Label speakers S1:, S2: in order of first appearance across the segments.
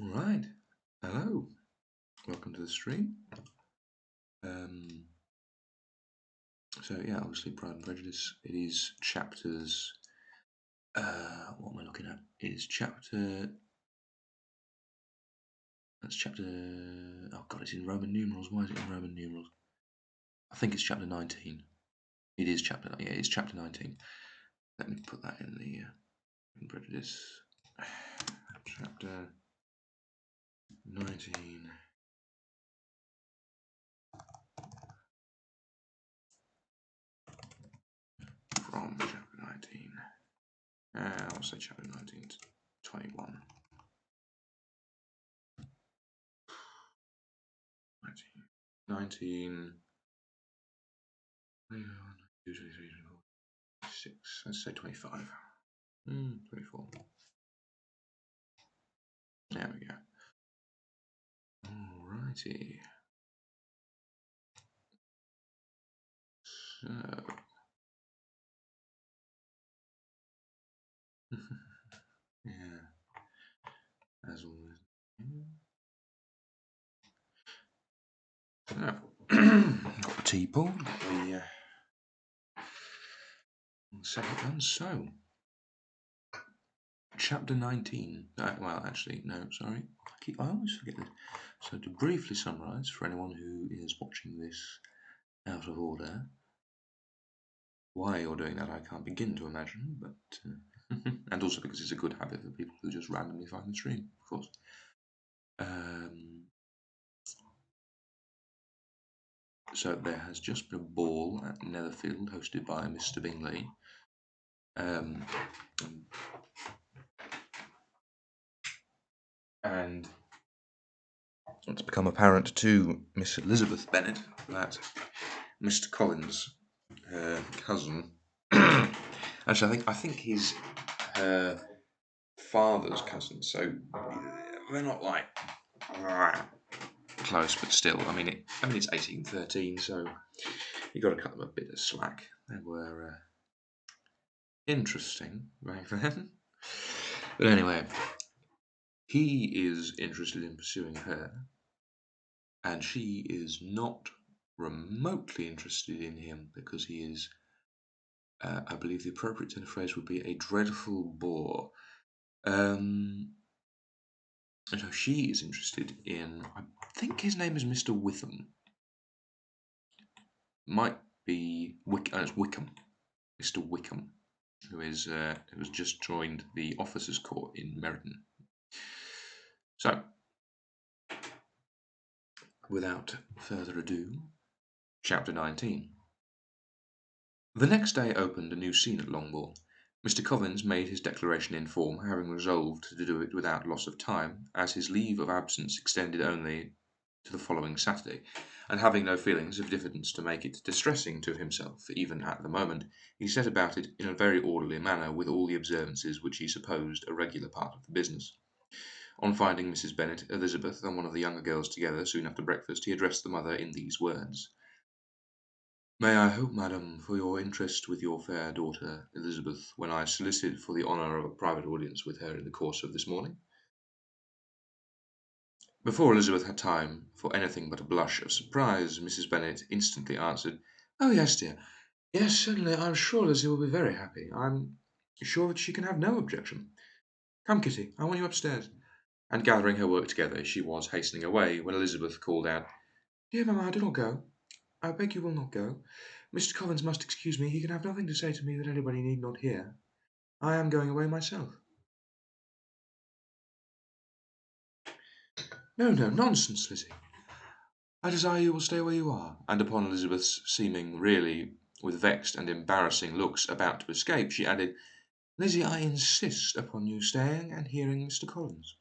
S1: All right. Hello. Welcome to the stream. Obviously Pride and Prejudice. It is chapters. What am I looking at? It's chapter. That's chapter. Oh God, it's in Roman numerals. Why is it in Roman numerals? I think it's chapter 19. It is chapter. Yeah, it's chapter 19. Let me put that in the in Prejudice. Chapter 19. From chapter 19. I'll say chapter 19 to 21. 19. 2, 3, 4, 6. Let's say 25. 24. There we go. Alrighty. So. Yeah. As always. So. Got the tea pool. Got the. Second one. So. Chapter 19. Well, actually, no, sorry. I always forget this. So, to briefly summarise, for anyone who is watching this out of order, why you're doing that I can't begin to imagine, but and also because it's a good habit for people who just randomly find the stream, of course. So there has just been a ball at Netherfield hosted by Mr. Bingley. And it's become apparent to Miss Elizabeth Bennet that Mr. Collins, her cousin, actually I think he's her father's cousin, so they're not like close, but still, I mean it's 1813, so you got to cut them a bit of slack. They were interesting back then, but anyway, he is interested in pursuing her, and she is not remotely interested in him because he is, I believe the appropriate turn of phrase would be a dreadful bore. So she is interested in, I think his name is Mr. Witham. Might be it's Wickham, Mr. Wickham, who has just joined the officers' court in Meriden. So, without further ado, chapter 19. The next day opened a new scene at Longbourn. Mr. Collins made his declaration in form, having resolved to do it without loss of time, as his leave of absence extended only to the following Saturday, and having no feelings of diffidence to make it distressing to himself, even at the moment, he set about it in a very orderly manner, with all the observances which he supposed a regular part of the business. On finding Mrs. Bennet, Elizabeth, and one of the younger girls together soon after breakfast, he addressed the mother in these words: "May I hope, madam, for your interest with your fair daughter Elizabeth, when I solicit for the honour of a private audience with her in the course of this morning?" Before Elizabeth had time for anything but a blush of surprise, Mrs. Bennet instantly answered, "Oh, yes, dear. Yes, certainly. I'm sure Lizzie will be very happy. I'm sure that she can have no objection. Come, Kitty, I want you upstairs." And gathering her work together, she was hastening away, when Elizabeth called out, "Dear mamma, do not go. I beg you will not go. Mr. Collins must excuse me. He can have nothing to say to me that anybody need not hear. I am going away myself." "No, no, nonsense, Lizzie. I desire you will stay where you are." And upon Elizabeth's seeming really, with vexed and embarrassing looks, about to escape, she added, "Lizzie, I insist upon you staying and hearing Mr. Collins."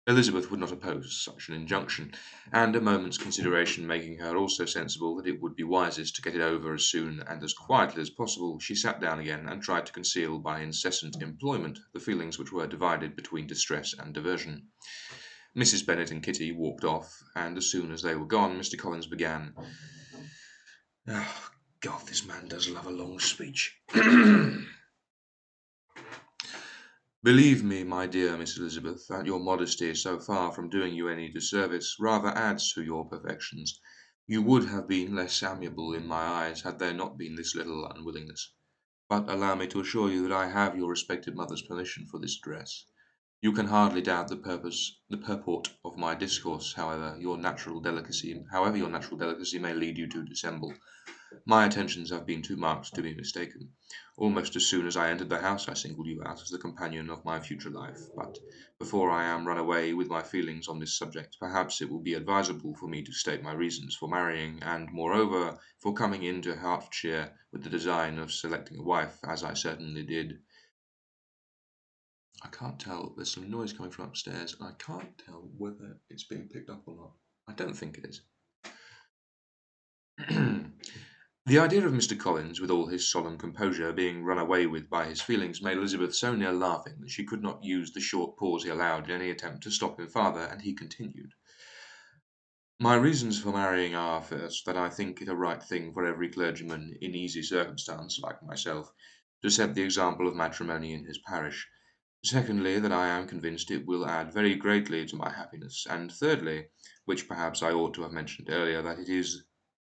S1: Elizabeth would not oppose such an injunction, and a moment's consideration making her also sensible that it would be wisest to get it over as soon and as quietly as possible, she sat down again and tried to conceal by incessant employment the feelings which were divided between distress and diversion. Mrs. Bennet and Kitty walked off, and as soon as they were gone, Mr. Collins began, "Oh, God, this man does love a long speech." Believe me, my dear Miss Elizabeth, that your modesty, so far from doing you any disservice, rather adds to your perfections. You would have been less amiable in my eyes had there not been this little unwillingness. But allow me to assure you that I have your respected mother's permission for this address. You can hardly doubt the purport of my discourse, however your natural delicacy may lead you to dissemble. My attentions have been too marked to be mistaken. Almost as soon as I entered the house, I singled you out as the companion of my future life. But before I am run away with my feelings on this subject, perhaps it will be advisable for me to state my reasons for marrying, and, moreover, for coming into Hertfordshire with the design of selecting a wife, as I certainly did. I can't tell. There's some noise coming from upstairs, and I can't tell whether it's being picked up or not. I don't think it is. The idea of Mr. Collins, with all his solemn composure, being run away with by his feelings, made Elizabeth so near laughing that she could not use the short pause he allowed in any attempt to stop him farther, and he continued. My reasons for marrying are, first, that I think it a right thing for every clergyman in easy circumstance, like myself, to set the example of matrimony in his parish. Secondly, that I am convinced it will add very greatly to my happiness. And thirdly, which perhaps I ought to have mentioned earlier, that it is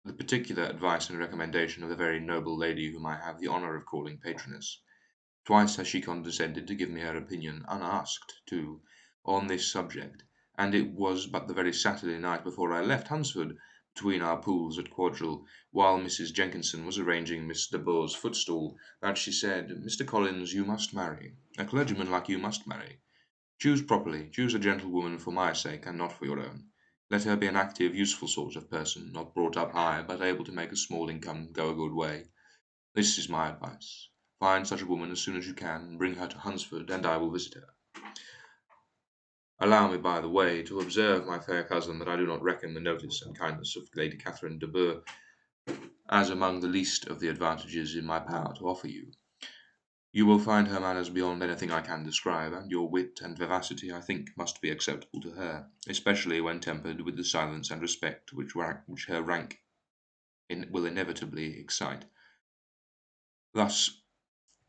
S1: the particular advice and recommendation of the very noble lady whom I have the honour of calling patroness. Twice has she condescended to give me her opinion, unasked, too, on this subject, and it was but the very Saturday night before I left Hunsford, between our pools at Quadrille, while Mrs. Jenkinson was arranging Miss de Bourgh's footstool, that she said, Mr. Collins, you must marry. A clergyman like you must marry. Choose properly, choose a gentlewoman for my sake, and not for your own. Let her be an active, useful sort of person, not brought up high, but able to make a small income go a good way. This is my advice. Find such a woman as soon as you can, bring her to Hunsford, and I will visit her. Allow me, by the way, to observe, my fair cousin, that I do not reckon the notice and kindness of Lady Catherine de Bourgh as among the least of the advantages in my power to offer you. You will find her manners beyond anything I can describe, and your wit and vivacity, I think, must be acceptable to her, especially when tempered with the silence and respect which her rank will inevitably excite. Thus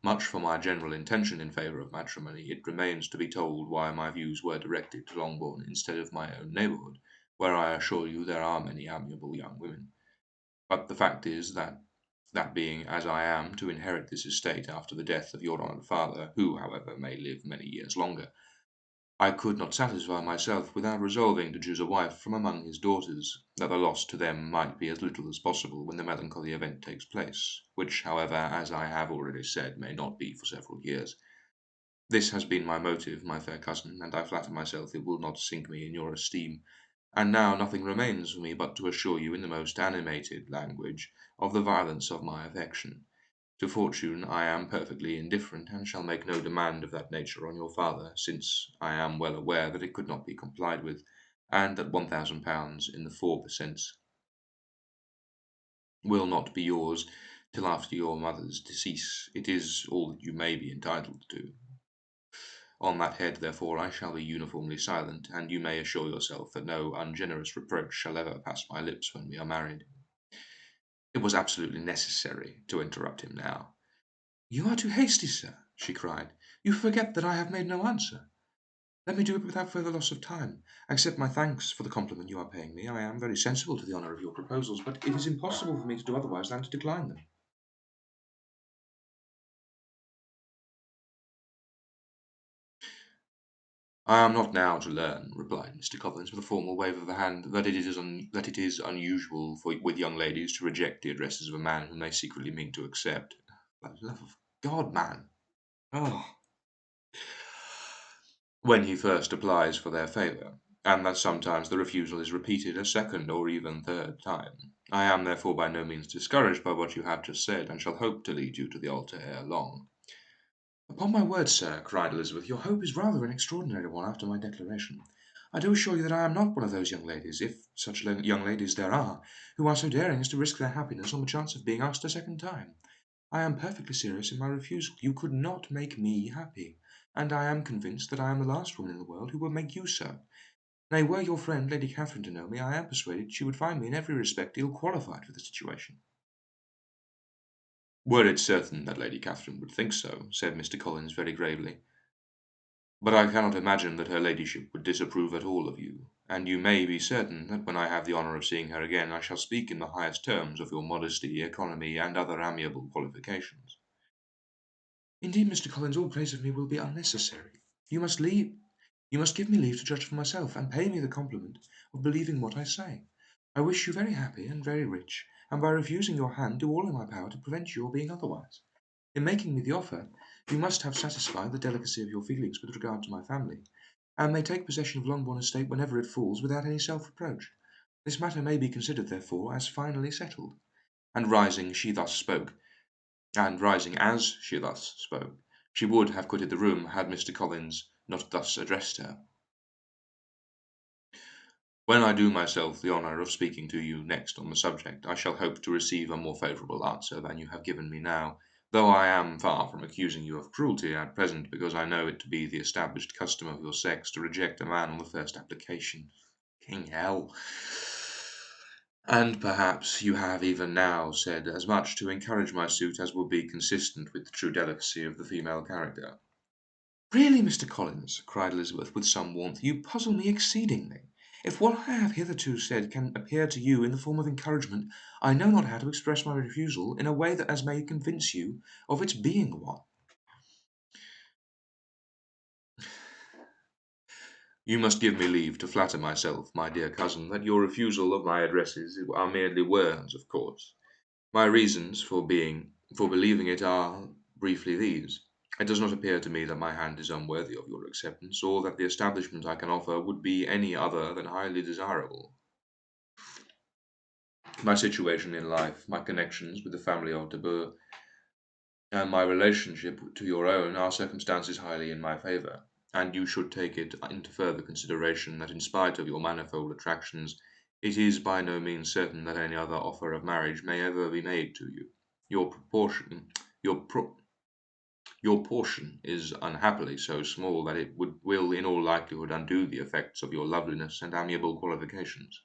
S1: much for my general intention in favour of matrimony. It remains to be told why my views were directed to Longbourn instead of my own neighbourhood, where I assure you there are many amiable young women. But the fact is that being, as I am, to inherit this estate after the death of your honoured father, who, however, may live many years longer, I could not satisfy myself without resolving to choose a wife from among his daughters, that the loss to them might be as little as possible when the melancholy event takes place, which, however, as I have already said, may not be for several years. This has been my motive, my fair cousin, and I flatter myself it will not sink me in your esteem. And now nothing remains for me but to assure you in the most animated language of the violence of my affection. To fortune I am perfectly indifferent, and shall make no demand of that nature on your father, since I am well aware that it could not be complied with, and that £1,000 in the 4 per cents will not be yours till after your mother's decease. It is all that you may be entitled to. On that head, therefore, I shall be uniformly silent, and you may assure yourself that no ungenerous reproach shall ever pass my lips when we are married. It was absolutely necessary to interrupt him now. You are too hasty, sir, she cried. You forget that I have made no answer. Let me do it without further loss of time. Accept my thanks for the compliment you are paying me. I am very sensible to the honour of your proposals, but it is impossible for me to do otherwise than to decline them. I am not now to learn, replied Mr. Collins, with a formal wave of the hand, that it is unusual with young ladies to reject the addresses of a man whom they secretly mean to accept. For the love of God, man! Oh! When he first applies for their favour, and that sometimes the refusal is repeated a second or even third time. I am therefore by no means discouraged by what you have just said, and shall hope to lead you to the altar ere long. Upon my word, sir, cried Elizabeth, your hope is rather an extraordinary one after my declaration. I do assure you that I am not one of those young ladies, if such young ladies there are, who are so daring as to risk their happiness on the chance of being asked a second time. I am perfectly serious in my refusal. You could not make me happy, and I am convinced that I am the last woman in the world who will make you so. Nay, were your friend Lady Catherine to know me, I am persuaded she would find me in every respect ill qualified for the situation. Were it certain that Lady Catherine would think so, said Mr. Collins very gravely, But I cannot imagine that her ladyship would disapprove at all of you, and you may be certain that when I have the honour of seeing her again, I shall speak in the highest terms of your modesty, economy, and other amiable qualifications." "Indeed, Mr. Collins, all praise of me will be unnecessary. You must give me leave to judge for myself, and pay me the compliment of believing what I say. I wish you very happy and very rich, and by refusing your hand do all in my power to prevent your being otherwise. In making me the offer, you must have satisfied the delicacy of your feelings with regard to my family, and may take possession of Longbourn estate whenever it falls without any self-reproach. This matter may be considered, therefore, as finally settled." And rising as she thus spoke, she would have quitted the room had Mr. Collins not thus addressed her. "When I do myself the honour of speaking to you next on the subject, I shall hope to receive a more favourable answer than you have given me now, though I am far from accusing you of cruelty at present, because I know it to be the established custom of your sex to reject a man on the first application. King hell! And perhaps you have even now said as much to encourage my suit as will be consistent with the true delicacy of the female character." "Really, Mr. Collins," cried Elizabeth with some warmth, "you puzzle me exceedingly. If what I have hitherto said can appear to you in the form of encouragement, I know not how to express my refusal in a way that as may convince you of its being one." "You must give me leave to flatter myself, my dear cousin, that your refusal of my addresses are merely words, of course. My reasons for believing it are briefly these. It does not appear to me that my hand is unworthy of your acceptance, or that the establishment I can offer would be any other than highly desirable. My situation in life, my connections with the family of de Bourgh, and my relationship to your own are circumstances highly in my favour, and you should take it into further consideration that in spite of your manifold attractions, it is by no means certain that any other offer of marriage may ever be made to you. Your proportion, your pro- your portion is unhappily so small that it will in all likelihood undo the effects of your loveliness and amiable qualifications.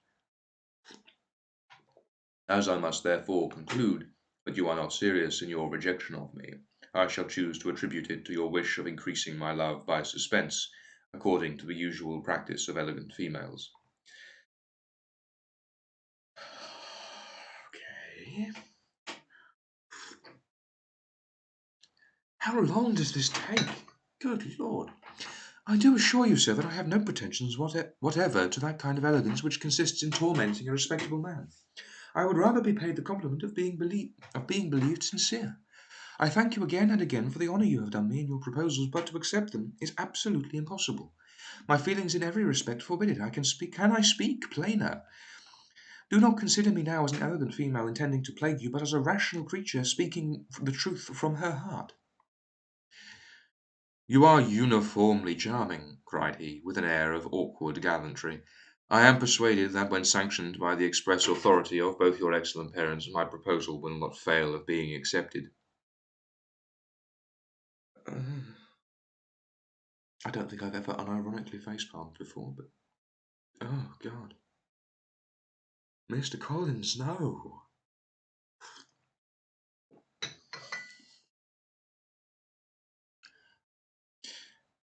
S1: As I must therefore conclude that you are not serious in your rejection of me, I shall choose to attribute it to your wish of increasing my love by suspense, according to the usual practice of elegant females." Okay. How long does this take? Good Lord. I do assure you, sir, that I have no pretensions whatever to that kind of elegance which consists in tormenting a respectable man. I would rather be paid the compliment of being believed sincere. I thank you again and again for the honour you have done me in your proposals, but to accept them is absolutely impossible. My feelings in every respect forbid it. Can I speak plainer? Do not consider me now as an elegant female intending to plague you, but as a rational creature speaking the truth from her heart." "You are uniformly charming," cried he, with an air of awkward gallantry. "I am persuaded that when sanctioned by the express authority of both your excellent parents, my proposal will not fail of being accepted." I don't think I've ever unironically facepalmed before, but oh God, Mr. Collins, no.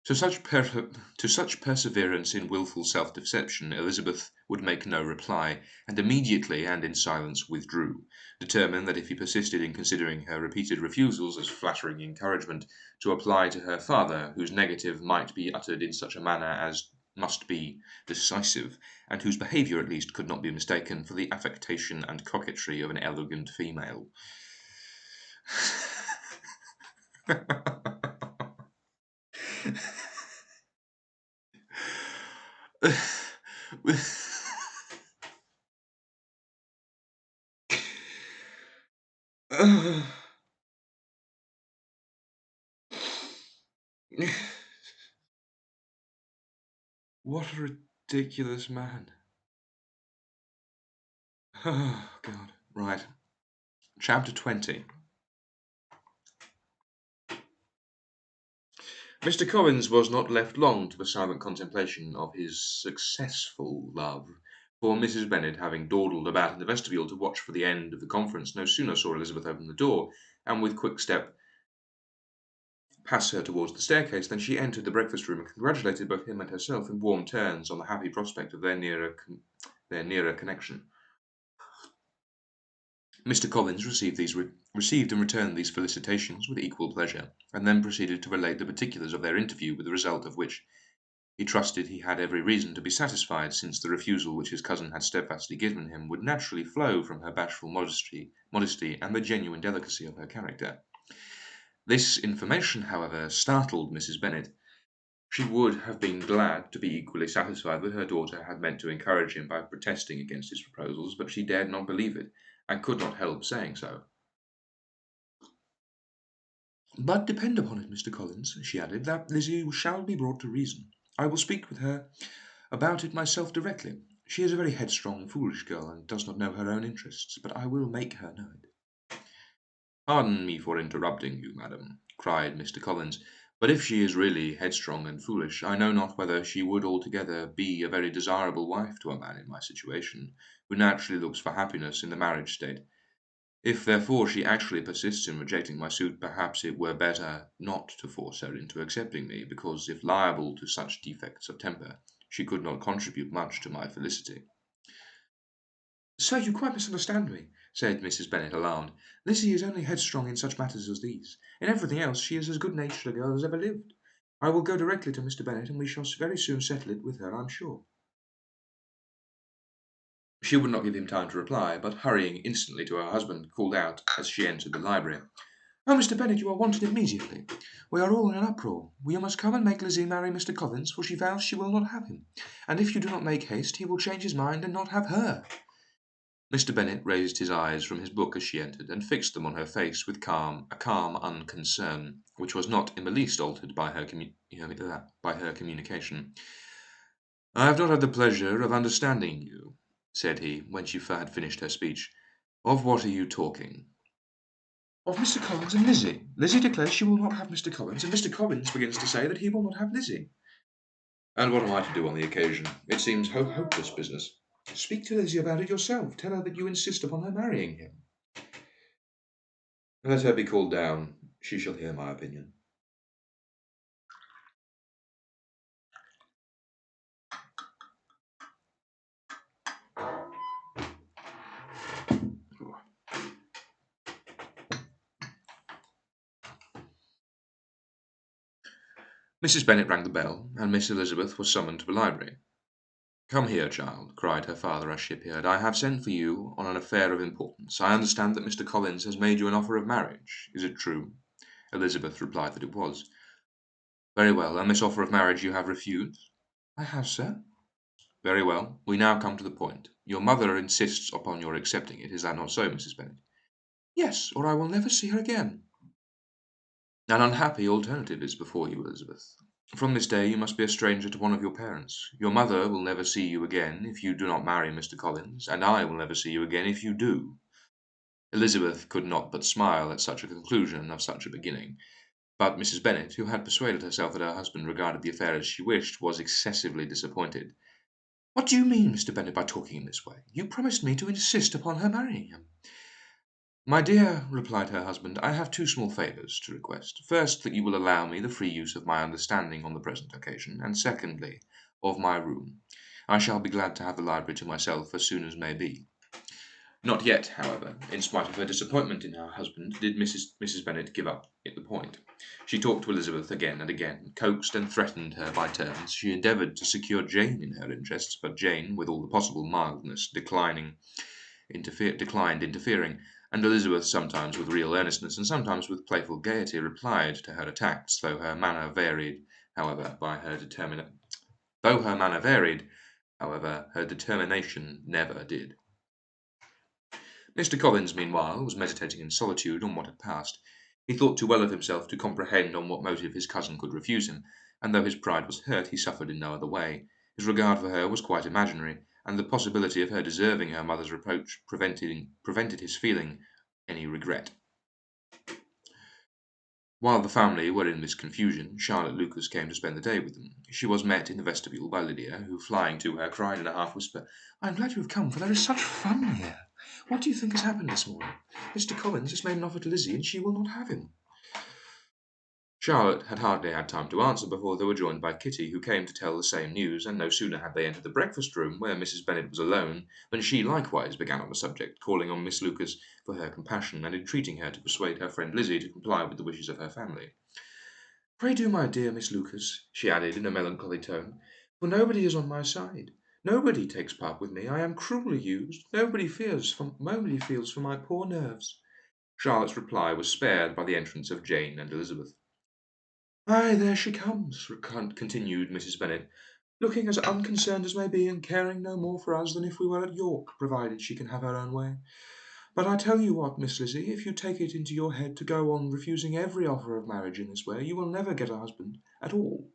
S1: To such perseverance in wilful self-deception, Elizabeth would make no reply, and immediately and in silence withdrew, determined that if he persisted in considering her repeated refusals as flattering encouragement, to apply to her father, whose negative might be uttered in such a manner as must be decisive, and whose behaviour at least could not be mistaken for the affectation and coquetry of an elegant female. What a ridiculous man. Oh, God. Right. Chapter 20. Mr. Collins was not left long to the silent contemplation of his successful love, for Mrs. Bennet, having dawdled about in the vestibule to watch for the end of the conference, no sooner saw Elizabeth open the door, and with quick step pass her towards the staircase. Then she entered the breakfast room and congratulated both him and herself in warm terms on the happy prospect of their nearer connection. Mr. Collins received and returned these felicitations with equal pleasure, and then proceeded to relate the particulars of their interview, with the result of which he trusted he had every reason to be satisfied, since the refusal which his cousin had steadfastly given him would naturally flow from her bashful modesty and the genuine delicacy of her character. This information, however, startled Mrs. Bennet. She would have been glad to be equally satisfied that her daughter had meant to encourage him by protesting against his proposals, but she dared not believe it, and could not help saying so. "But depend upon it, Mr. Collins," she added, "that Lizzie shall be brought to reason. I will speak with her about it myself directly. She is a very headstrong, foolish girl, and does not know her own interests, but I will make her know it." "Pardon me for interrupting you, madam," cried Mr. Collins, "but if she is really headstrong and foolish, I know not whether she would altogether be a very desirable wife to a man in my situation, who naturally looks for happiness in the marriage state. If therefore she actually persists in rejecting my suit, perhaps it were better not to force her into accepting me, because if liable to such defects of temper, she could not contribute much to my felicity." "Sir, you quite misunderstand me," said Mrs. Bennet aloud. "Lizzie is only headstrong in such matters as these. In everything else she is as good-natured a girl as ever lived. I will go directly to Mr. Bennet, and we shall very soon settle it with her, I'm sure." She would not give him time to reply, but hurrying instantly to her husband, called out as she entered the library, "Oh, Mr. Bennet, you are wanted immediately. We are all in an uproar. You must come and make Lizzie marry Mr. Collins, for she vows she will not have him, and if you do not make haste, he will change his mind and not have her." Mr. Bennet raised his eyes from his book as she entered, and fixed them on her face with a calm unconcern, which was not in the least altered by her communication. "I have not had the pleasure of understanding you," said he, when she had finished her speech. "Of what are you talking?" "Of Mr. Collins and Lizzie. Lizzie declares she will not have Mr. Collins, and Mr. Collins begins to say that he will not have Lizzie." "And what am I to do on the occasion? It seems a hopeless business." "Speak to Lizzie about it yourself. Tell her that you insist upon her marrying him." "Let her be called down. She shall hear my opinion." Mrs. Bennet rang the bell, and Miss Elizabeth was summoned to the library. "Come here, child," cried her father as she appeared. "I have sent for you on an affair of importance. I understand that Mr. Collins has made you an offer of marriage. Is it true?" Elizabeth replied that it was. "Very well, and this offer of marriage you have refused?" "I have, sir." "Very well. We now come to the point. Your mother insists upon your accepting it. Is that not so, Mrs. Bennet?"
S2: "Yes, or I will never see her again."
S1: "An unhappy alternative is before you, Elizabeth. From this day you must be a stranger to one of your parents. Your mother will never see you again if you do not marry Mr. Collins, and I will never see you again if you do." Elizabeth could not but smile at such a conclusion of such a beginning, but Mrs. Bennet, who had persuaded herself that her husband regarded the affair as she wished, was excessively disappointed.
S2: "What do you mean, Mr. Bennet, by talking in this way? You promised me to insist upon her marrying him."
S1: "My dear," replied her husband, "I have two small favours to request. First, that you will allow me the free use of my understanding on the present occasion, and secondly, of my room. I shall be glad to have the library to myself as soon as may be." Not yet, however, in spite of her disappointment in her husband, did Mrs. Bennet give up at the point. She talked to Elizabeth again and again, coaxed and threatened her by turns. She endeavoured to secure Jane in her interests, but Jane, with all the possible mildness, declined interfering, and Elizabeth, sometimes with real earnestness and sometimes with playful gaiety, replied to her attacks, though her manner varied, however, her determination never did. Mr. Collins, meanwhile, was meditating in solitude on what had passed. He thought too well of himself to comprehend on what motive his cousin could refuse him, and though his pride was hurt, he suffered in no other way. His regard for her was quite imaginary, and the possibility of her deserving her mother's reproach prevented his feeling any regret. While the family were in this confusion, Charlotte Lucas came to spend the day with them. She was met in the vestibule by Lydia, who, flying to her, cried in a half-whisper,
S2: "I am glad you have come, for there is such fun here. What do you think has happened this morning? Mr. Collins has made an offer to Lizzie, and she will not have him."
S1: Charlotte had hardly had time to answer before they were joined by Kitty, who came to tell the same news, and no sooner had they entered the breakfast room, where Mrs. Bennet was alone, than she likewise began on the subject, calling on Miss Lucas for her compassion, and entreating her to persuade her friend Lizzie to comply with the wishes of her family.
S2: Pray do, my dear Miss Lucas, she added in a melancholy tone, for nobody is on my side. Nobody takes part with me. I am cruelly used. Nobody feels for my poor nerves.
S1: Charlotte's reply was spared by the entrance of Jane and Elizabeth.
S2: Ay, there she comes, continued Mrs. Bennet, looking as unconcerned as may be, and caring no more for us than if we were at York, provided she can have her own way. But I tell you what, Miss Lizzie, if you take it into your head to go on refusing every offer of marriage in this way, you will never get a husband at all.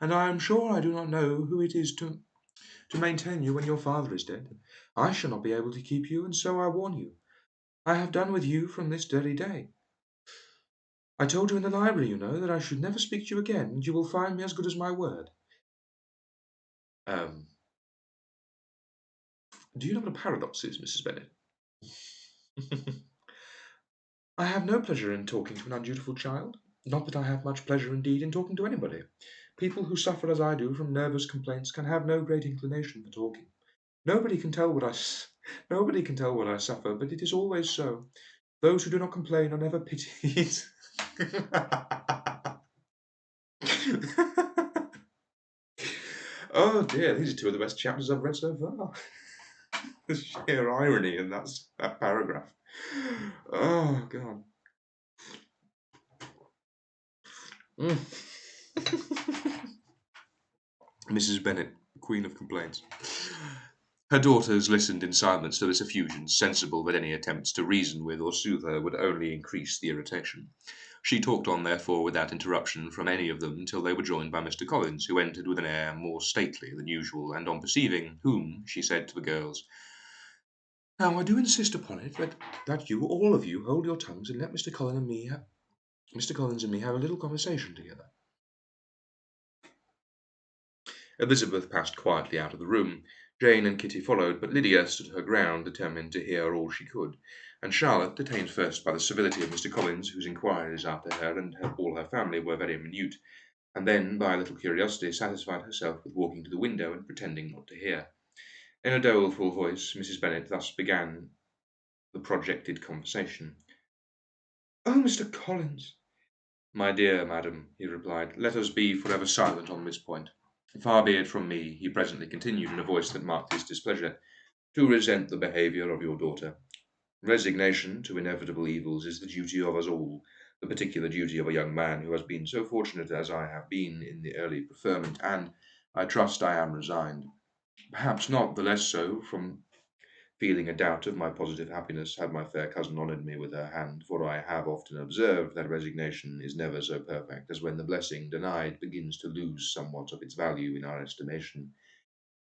S2: And I am sure I do not know who it is to maintain you when your father is dead. I shall not be able to keep you, and so I warn you. I have done with you from this very day. I told you in the library, you know, that I should never speak to you again, and you will find me as good as my word.
S1: Do you know what a paradox is, Mrs. Bennet?
S2: I have no pleasure in talking to an undutiful child. Not that I have much pleasure indeed in talking to anybody. People who suffer as I do from nervous complaints can have no great inclination for talking. Nobody can tell what nobody can tell what I suffer, but it is always so. Those who do not complain are never pitied.
S1: Oh dear, these are two of the best chapters I've read so far. The sheer irony in that paragraph. Oh God. Mrs. Bennet, Queen of Complaints. Her daughters listened in silence to this effusion, sensible that any attempts to reason with or soothe her would only increase the irritation. She talked on, therefore, without interruption from any of them until they were joined by Mr. Collins, who entered with an air more stately than usual, and on perceiving whom, she said to the girls,
S2: Now I do insist upon it that you, all of you, hold your tongues and let Mr. Collins and me have a little conversation together.
S1: Elizabeth passed quietly out of the room. Jane and Kitty followed, but Lydia stood her ground, determined to hear all she could, and Charlotte, detained first by the civility of Mr. Collins, whose inquiries after her and all her family were very minute, and then, by a little curiosity, satisfied herself with walking to the window and pretending not to hear. In a doleful voice, Mrs. Bennet thus began the projected conversation.
S2: Oh, Mr. Collins!
S1: My dear madam, he replied, let us be forever silent on this point. Far be it from me, he presently continued in a voice that marked his displeasure, to resent the behaviour of your daughter. Resignation to inevitable evils is the duty of us all, the particular duty of a young man who has been so fortunate as I have been in the early preferment, and I trust I am resigned. Perhaps not the less so from feeling a doubt of my positive happiness had my fair cousin honoured me with her hand, for I have often observed that resignation is never so perfect as when the blessing denied begins to lose somewhat of its value in our estimation.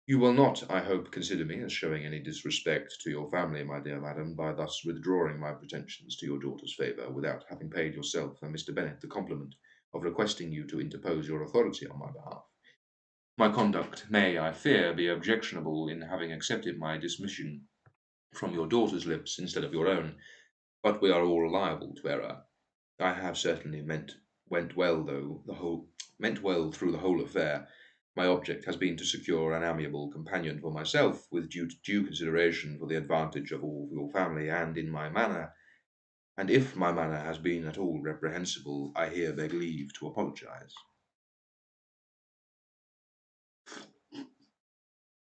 S1: You will not, I hope, consider me as showing any disrespect to your family, my dear madam, by thus withdrawing my pretensions to your daughter's favour, without having paid yourself and Mr. Bennet the compliment of requesting you to interpose your authority on my behalf. My conduct may, I fear, be objectionable in having accepted my dismission from your daughter's lips instead of your own, but we are all liable to error. I have certainly meant well through the whole affair. My object has been to secure an amiable companion for myself, with due consideration for the advantage of all your family, and if my manner has been at all reprehensible, I here beg leave to apologise.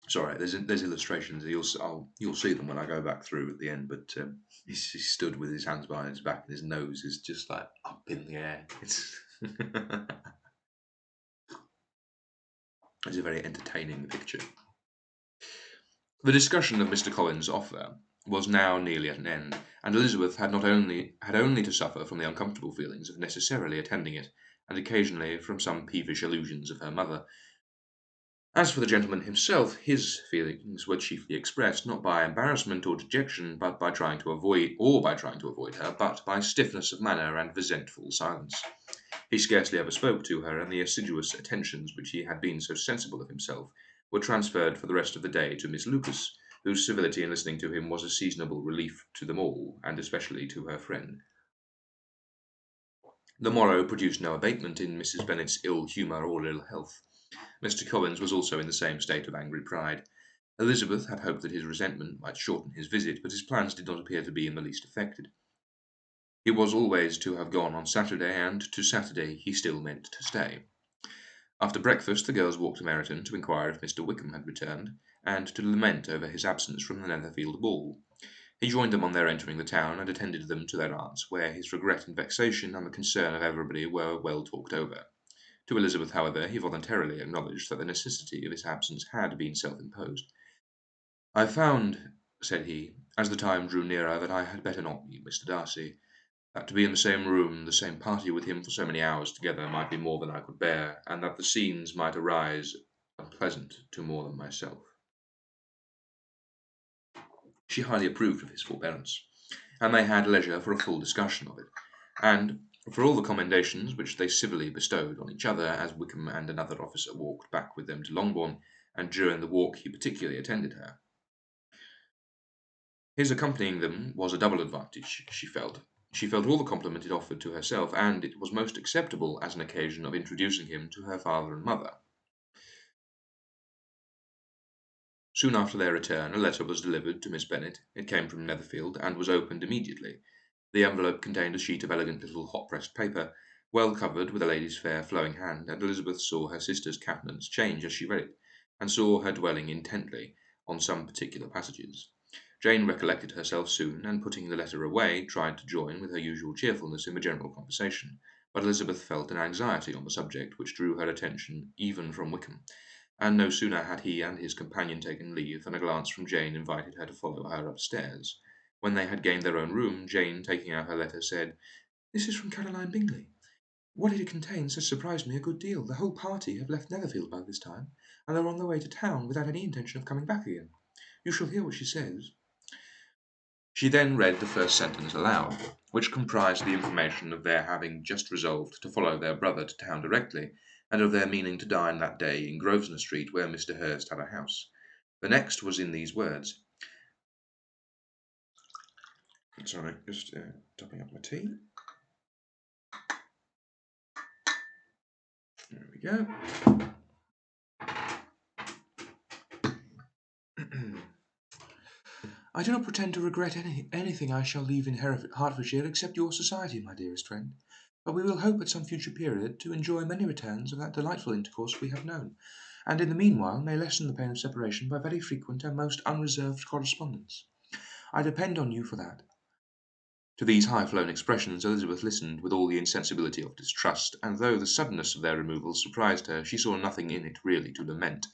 S1: Sorry, there's illustrations. You'll see them when I go back through at the end. But he stood with his hands behind his back, and his nose is just like up in the air. It's it's a very entertaining picture. The discussion of Mr. Collins' offer was now nearly at an end, and Elizabeth had only to suffer from the uncomfortable feelings of necessarily attending it, and occasionally from some peevish allusions of her mother. As for the gentleman himself, his feelings were chiefly expressed, not by embarrassment or dejection, by trying to avoid her, but by stiffness of manner and resentful silence. He scarcely ever spoke to her, and the assiduous attentions which he had been so sensible of himself were transferred for the rest of the day to Miss Lucas, whose civility in listening to him was a seasonable relief to them all, and especially to her friend. The morrow produced no abatement in Mrs. Bennet's ill humour or ill health. Mr. Collins was also in the same state of angry pride. Elizabeth had hoped that his resentment might shorten his visit, but his plans did not appear to be in the least affected. He was always to have gone on Saturday, and to Saturday he still meant to stay. After breakfast the girls walked to Meryton to inquire if Mr. Wickham had returned, and to lament over his absence from the Netherfield ball. He joined them on their entering the town, and attended them to their aunt's, where his regret and vexation and the concern of everybody were well talked over. To Elizabeth, however, he voluntarily acknowledged that the necessity of his absence had been self-imposed. "I found," said he, as the time drew nearer, "that I had better not meet Mr. Darcy. That to be in the same room, the same party with him for so many hours together might be more than I could bear, and that the scenes might arise unpleasant to more than myself." She highly approved of his forbearance, and they had leisure for a full discussion of it, and for all the commendations which they civilly bestowed on each other, as Wickham and another officer walked back with them to Longbourn, and during the walk he particularly attended her. His accompanying them was a double advantage, she felt. She felt all the compliment it offered to herself, and it was most acceptable as an occasion of introducing him to her father and mother. Soon after their return, a letter was delivered to Miss Bennet. It came from Netherfield, and was opened immediately. The envelope contained a sheet of elegant little hot-pressed paper, well covered with a lady's fair flowing hand, and Elizabeth saw her sister's countenance change as she read it, and saw her dwelling intently on some particular passages. Jane recollected herself soon, and putting the letter away, tried to join with her usual cheerfulness in the general conversation, but Elizabeth felt an anxiety on the subject which drew her attention even from Wickham, and no sooner had he and his companion taken leave than a glance from Jane invited her to follow her upstairs. When they had gained their own room, Jane, taking out her letter, said,
S2: "This is from Caroline Bingley. What it contains has surprised me a good deal. The whole party have left Netherfield by this time, and are on their way to town without any intention of coming back again. You shall hear what she says."
S1: She then read the first sentence aloud, which comprised the information of their having just resolved to follow their brother to town directly, and of their meaning to dine that day in Grosvenor Street, where Mr. Hurst had a house. The next was in these words. Sorry, just topping up my tea. There we go.
S2: "I do not pretend to regret anything I shall leave in Hertfordshire except your society, my dearest friend. But we will hope at some future period to enjoy many returns of that delightful intercourse we have known, and in the meanwhile may lessen the pain of separation by very frequent and most unreserved correspondence. I depend on you for that."
S1: To these high-flown expressions Elizabeth listened with all the insensibility of distrust, and though the suddenness of their removal surprised her, she saw nothing in it really to lament.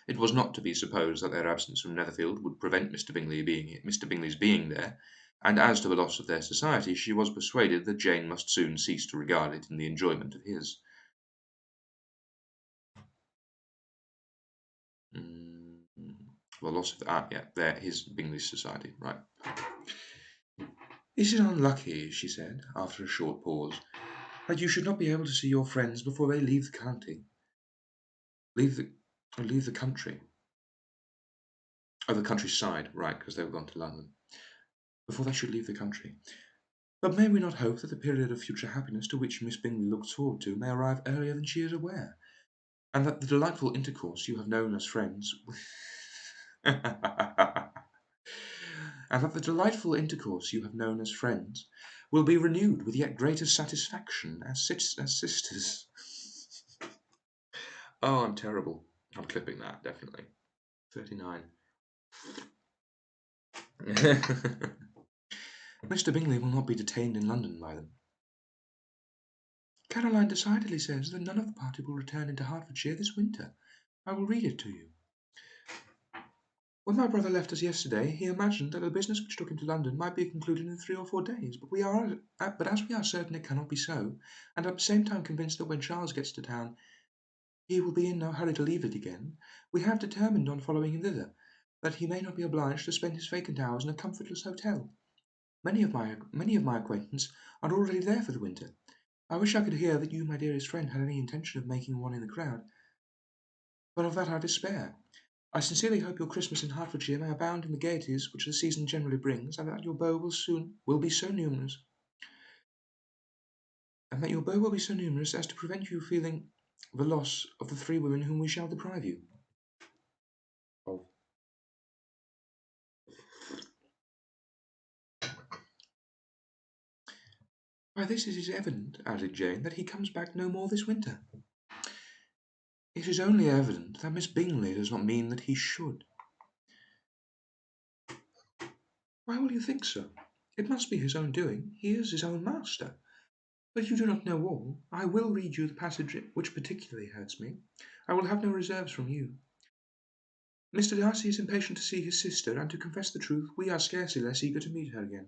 S1: It was not to be supposed that their absence from Netherfield would prevent Mr. Bingley's being there, and as to the loss of their society, she was persuaded that Jane must soon cease to regard it in the enjoyment of his. The loss of his Bingley's society, right.
S2: "Is it unlucky," she said, after a short pause, "that you should not be able to see your friends before they leave the county? Leave the country.
S1: Oh, the countryside, right, because they were gone to London.
S2: Before they should leave the country. But may we not hope that the period of future happiness to which Miss Bingley looks forward to may arrive earlier than she is aware, and that the delightful intercourse you have known as friends will be renewed with yet greater satisfaction as sisters."
S1: Oh, I'm terrible. I'm clipping that, definitely. 39.
S2: "Mr. Bingley will not be detained in London by them. Caroline decidedly says that none of the party will return into Hertfordshire this winter. I will read it to you. When my brother left us yesterday, he imagined that the business which took him to London might be concluded in 3 or 4 days, but as we are certain it cannot be so, and at the same time convinced that when Charles gets to town he will be in no hurry to leave it again, we have determined on following him thither, that he may not be obliged to spend his vacant hours in a comfortless hotel. Many of my acquaintance are already there for the winter. I wish I could hear that you, my dearest friend, had any intention of making one in the crowd, but of that I despair. I sincerely hope your Christmas in Hertfordshire may abound in the gaieties which the season generally brings, and that your beaux will be so numerous and that your beaux will be so numerous as to prevent you feeling the loss of the 3 women whom we shall deprive you of. By this it is evident, added Jane, that he comes back no more this winter. It is only evident that Miss Bingley does not mean that he should. Why will you think so? It must be his own doing. He is his own master. But you do not know all. I will read you the passage which particularly hurts me. I will have no reserves from you. Mr. Darcy is impatient to see his sister, and to confess the truth, we are scarcely less eager to meet her again.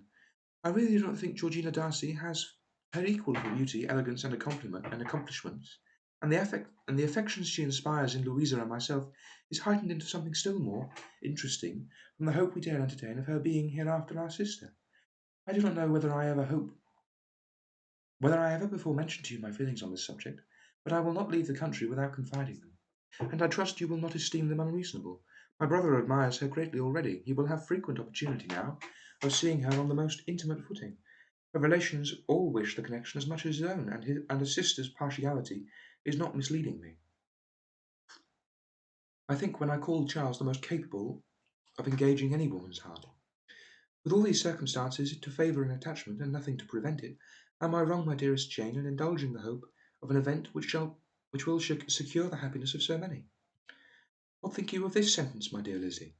S2: I really do not think Georgina Darcy has her equal for beauty, elegance, and accomplishments, and the affection she inspires in Louisa and myself is heightened into something still more interesting from the hope we dare entertain of her being hereafter our sister. I do not know whether I ever before mentioned to you my feelings on this subject, but I will not leave the country without confiding them, and I trust you will not esteem them unreasonable. My brother admires her greatly already. He will have frequent opportunity now of seeing her on the most intimate footing. Her relations all wish the connection as much as his own, and a sister's partiality is not misleading me. I think when I call Charles the most capable of engaging any woman's heart. With all these circumstances to favour an attachment, and nothing to prevent it, am I wrong, my dearest Jane, in indulging the hope of an event which will secure the happiness of so many? What think you of this sentence, my dear Lizzie?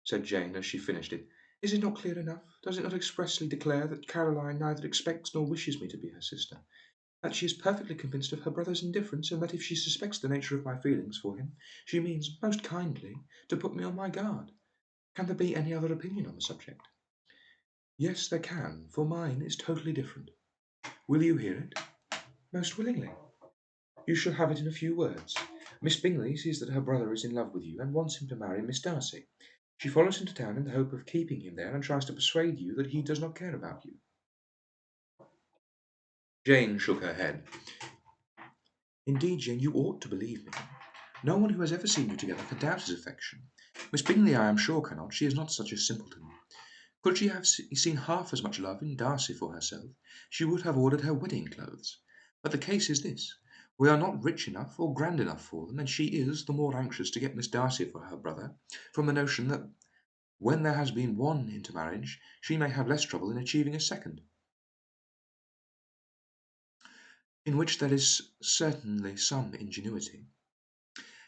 S2: Said Jane as she finished it. Is it not clear enough? Does it not expressly declare that Caroline neither expects nor wishes me to be her sister? That she is perfectly convinced of her brother's indifference, and that if she suspects the nature of my feelings for him, she means, most kindly, to put me on my guard. Can there be any other opinion on the subject? Yes, there can, for mine is totally different. Will you hear it? Most willingly. You shall have it in a few words. Miss Bingley sees that her brother is in love with you, and wants him to marry Miss Darcy. She follows him to town in the hope of keeping him there, and tries to persuade you that he does not care about you. Jane shook her head. Indeed, Jane, you ought to believe me. No one who has ever seen you together can doubt his affection. Miss Bingley, I am sure, cannot. She is not such a simpleton. Could she have seen half as much love in Darcy for herself, she would have ordered her wedding clothes. But the case is this. We are not rich enough or grand enough for them, and she is the more anxious to get Miss Darcy for her brother, from the notion that when there has been one intermarriage, she may have less trouble in achieving a second, in which there is certainly some ingenuity.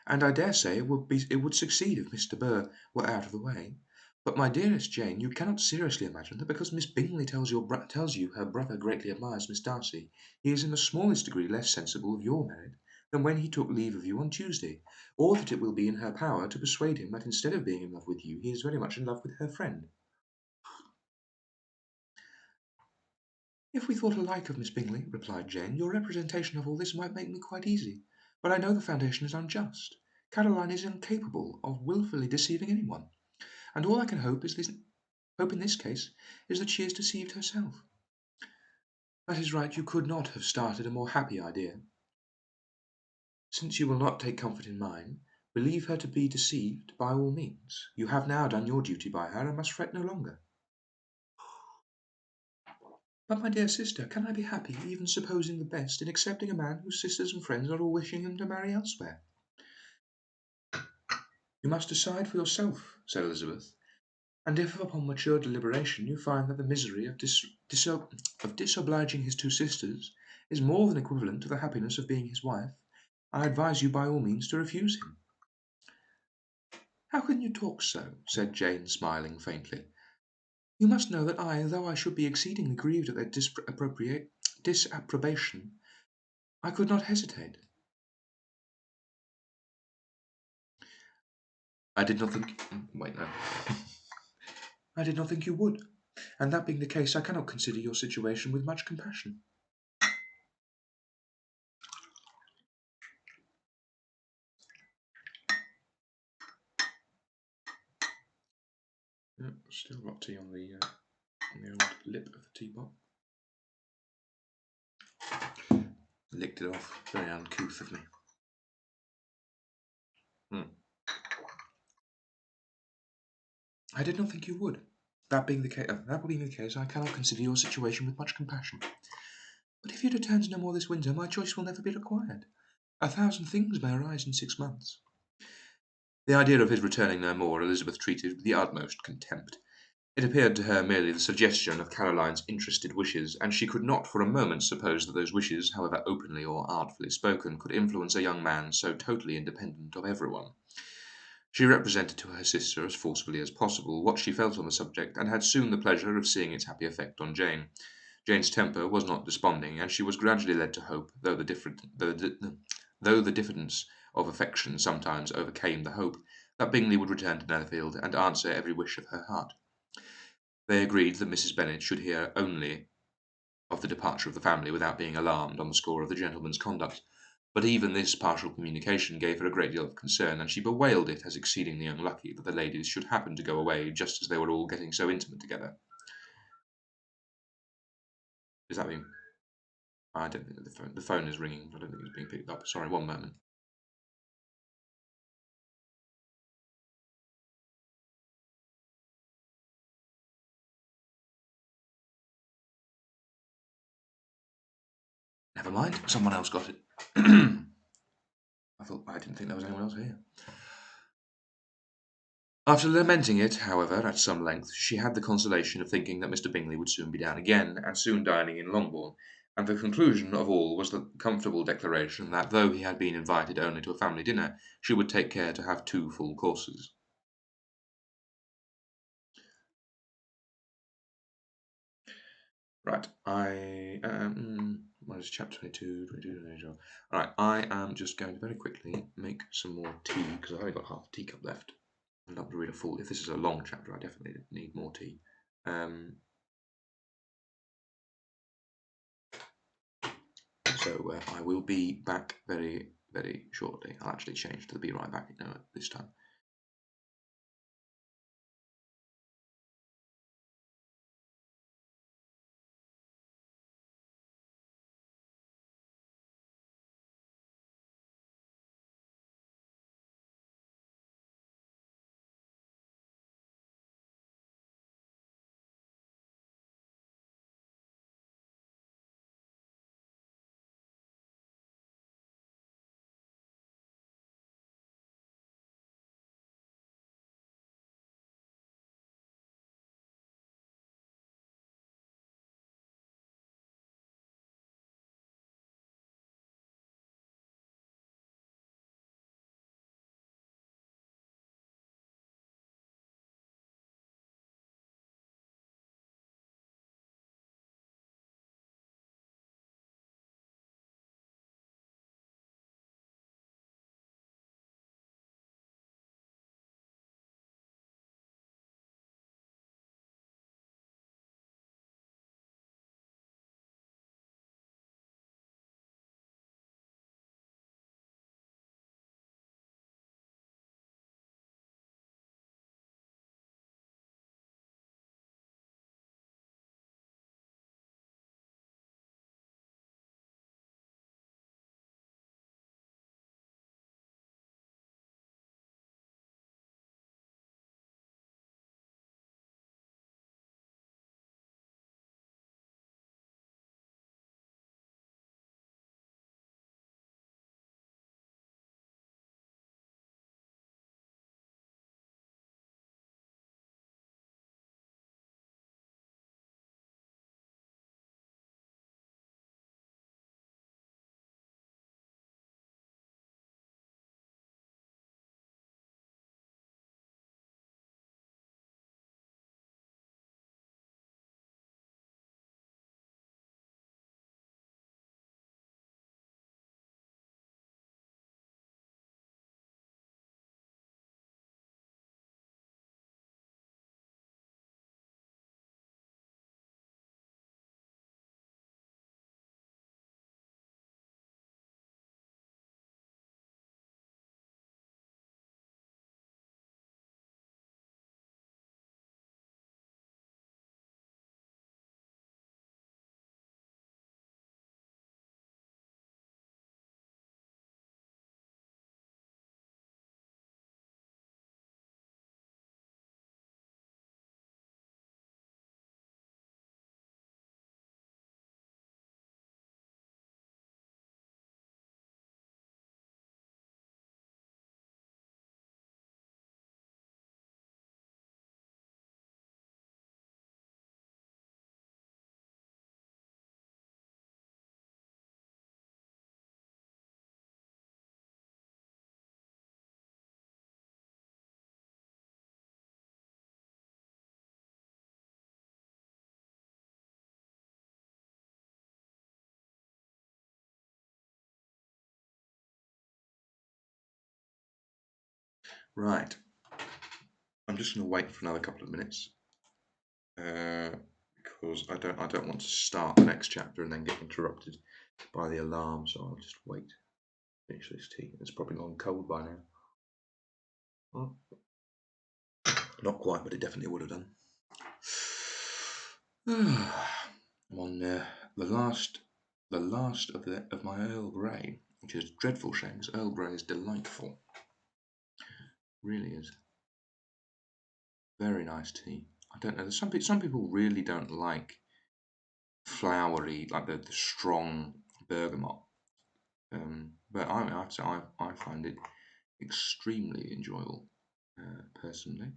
S2: And I dare say it would succeed if Mr. Burr were out of the way. But, my dearest Jane, you cannot seriously imagine that because Miss Bingley tells you her brother greatly admires Miss Darcy, he is in the smallest degree less sensible of your merit than when he took leave of you on Tuesday, or that it will be in her power to persuade him that instead of being in love with you, he is very much in love with her friend. If we thought alike of Miss Bingley, replied Jane, your representation of all this might make me quite easy. But I know the foundation is unjust. Caroline is incapable of wilfully deceiving anyone, and all I can hope in this case is that she is deceived herself. That is right, you could not have started a more happy idea. Since you will not take comfort in mine, believe her to be deceived by all means. You have now done your duty by her, and must fret no longer. But, my dear sister, can I be happy, even supposing the best, in accepting a man whose sisters and friends are all wishing him to marry elsewhere? You must decide for yourself, said Elizabeth, and if upon mature deliberation you find that the misery of disobliging his 2 sisters is more than equivalent to the happiness of being his wife, I advise you by all means to refuse him. How can you talk so? Said Jane, smiling faintly. You must know that I, though I should be exceedingly grieved at their disapprobation, I could not hesitate. I did not think... Wait, no. I did not think you would, and that being the case, I cannot consider your situation with much compassion. Still got tea on the old lip of the teapot. Licked it off. Very uncouth of me. I did not think you would. That being the case, I cannot consider your situation with much compassion. But if you return to no more this winter, my choice will never be required. 1,000 things may arise in 6 months.
S1: The idea of his returning no more Elizabeth treated with the utmost contempt. It appeared to her merely the suggestion of Caroline's interested wishes, and she could not for a moment suppose that those wishes, however openly or artfully spoken, could influence a young man so totally independent of everyone. She represented to her sister as forcefully as possible what she felt on the subject, and had soon the pleasure of seeing its happy effect on Jane. Jane's temper was not desponding, and she was gradually led to hope, though the difference of affection sometimes overcame the hope, that Bingley would return to Netherfield and answer every wish of her heart. They agreed that Mrs. Bennet should hear only of the departure of the family without being alarmed on the score of the gentleman's conduct. But even this partial communication gave her a great deal of concern, and she bewailed it as exceedingly unlucky that the ladies should happen to go away just as they were all getting so intimate together. Is that being? I don't think the phone is ringing. I don't think it's being picked up. Sorry, one moment. Never mind. Someone else got it. I didn't think there was anyone else here. After lamenting it, however, at some length, she had the consolation of thinking that Mr. Bingley would soon be down again, and soon dining in Longbourn, and the conclusion of all was the comfortable declaration that, though he had been invited only to a family dinner, she would take care to have 2 full courses. Right, what is chapter 22, 22. Right, I am just going to very quickly make some more tea, because I've only got half a teacup left. I'd love to read a full. If this is a long chapter, I definitely need more tea. So I will be back very, very shortly. I'll actually change to the be right back this time. Right. I'm just going to wait for another couple of minutes because I don't want to start the next chapter and then get interrupted by the alarm. So I'll just wait. Finish this tea. It's probably gone cold by now. Well, not quite, but it definitely would have done. I'm on the last of my Earl Grey, which is a dreadful shame because Earl Grey is delightful. Really is. Very nice tea. I don't know. Some people really don't like flowery, like the strong bergamot. But I find it extremely enjoyable, personally.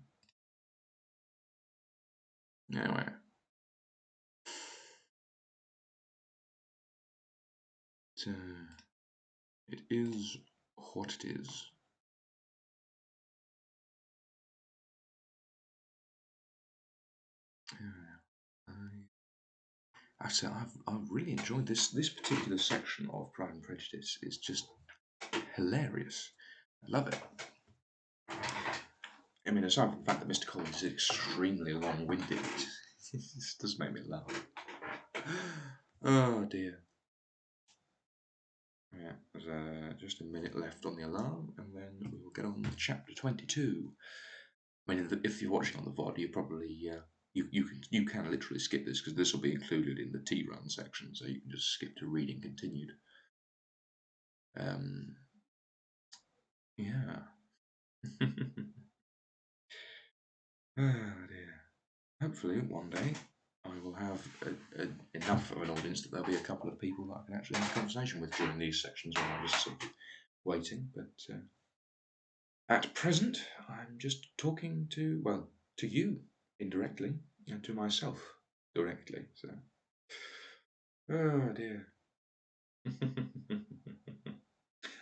S1: Anyway, it is what it is. I've really enjoyed this particular section of Pride and Prejudice. It's just hilarious. I love it. I mean, aside from the fact that Mr. Collins is extremely long-winded, it does make me laugh. Oh dear. Yeah, there's just a minute left on the alarm, and then we will get on to chapter 22. I mean, if you're watching on the VOD, you probably you can literally skip this because this will be included in the tea run section, so you can just skip to reading continued. Yeah. Oh dear. Hopefully, one day I will have enough of an audience that there'll be a couple of people that I can actually have a conversation with during these sections when I'm just sort of waiting. But at present, I'm just talking to you indirectly and to myself directly. So, oh dear.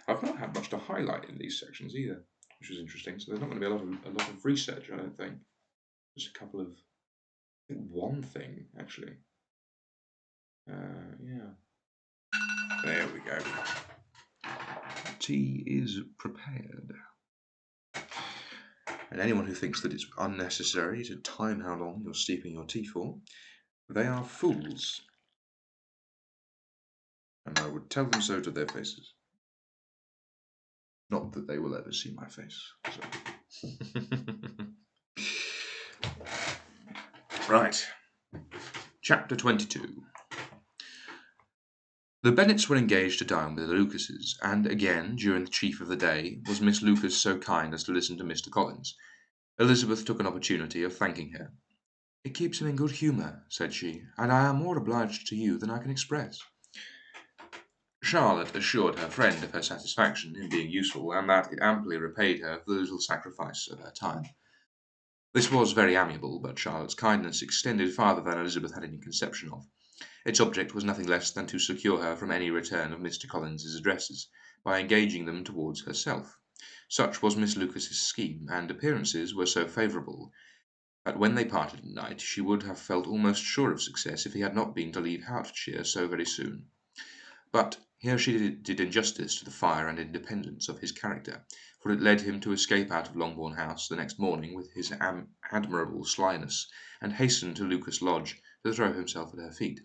S1: I've not had much to highlight in these sections either, which is interesting. So there's not going to be a lot of research, I don't think. Just a couple of, I think one thing actually. Yeah. There we go. Tea is prepared. And anyone who thinks that it's unnecessary to time how long you're steeping your tea for, they are fools. And I would tell them so to their faces. Not that they will ever see my face. So. Right. Chapter 22. The Bennets were engaged to dine with the Lucases, and again, during the chief of the day, was Miss Lucas so kind as to listen to Mr. Collins. Elizabeth took an opportunity of thanking her. "It keeps him in good humour," said she, "and I am more obliged to you than I can express." Charlotte assured her friend of her satisfaction in being useful, and that it amply repaid her for the little sacrifice of her time. This was very amiable, but Charlotte's kindness extended farther than Elizabeth had any conception of. Its object was nothing less than to secure her from any return of Mr. Collins's addresses, by engaging them towards herself. Such was Miss Lucas's scheme, and appearances were so favourable that when they parted at night she would have felt almost sure of success if he had not been to leave Hertfordshire so very soon. But here she did injustice to the fire and independence of his character, for it led him to escape out of Longbourn House the next morning with his admirable slyness, and hasten to Lucas Lodge to throw himself at her feet.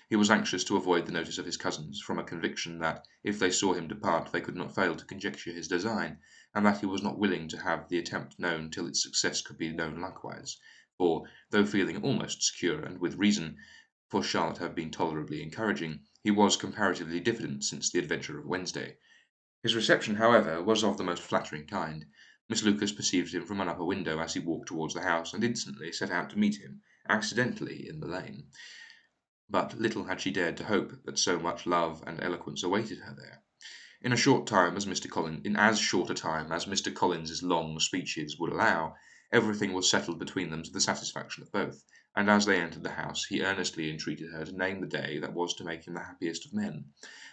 S1: He was anxious to avoid the notice of his cousins, from a conviction that, if they saw him depart, they could not fail to conjecture his design, and that he was not willing to have the attempt known till its success could be known likewise; for, though feeling almost secure, and with reason, for Charlotte had been tolerably encouraging, he was comparatively diffident since the adventure of Wednesday. His reception, however, was of the most flattering kind. Miss Lucas perceived him from an upper window as he walked towards the house, and instantly set out to meet him, accidentally, in the lane. But little had she dared to hope that so much love and eloquence awaited her there. In as short a time as Mr. Collins's long speeches would allow, everything was settled between them to the satisfaction of both, and as they entered the house he earnestly entreated her to name the day that was to make him the happiest of men;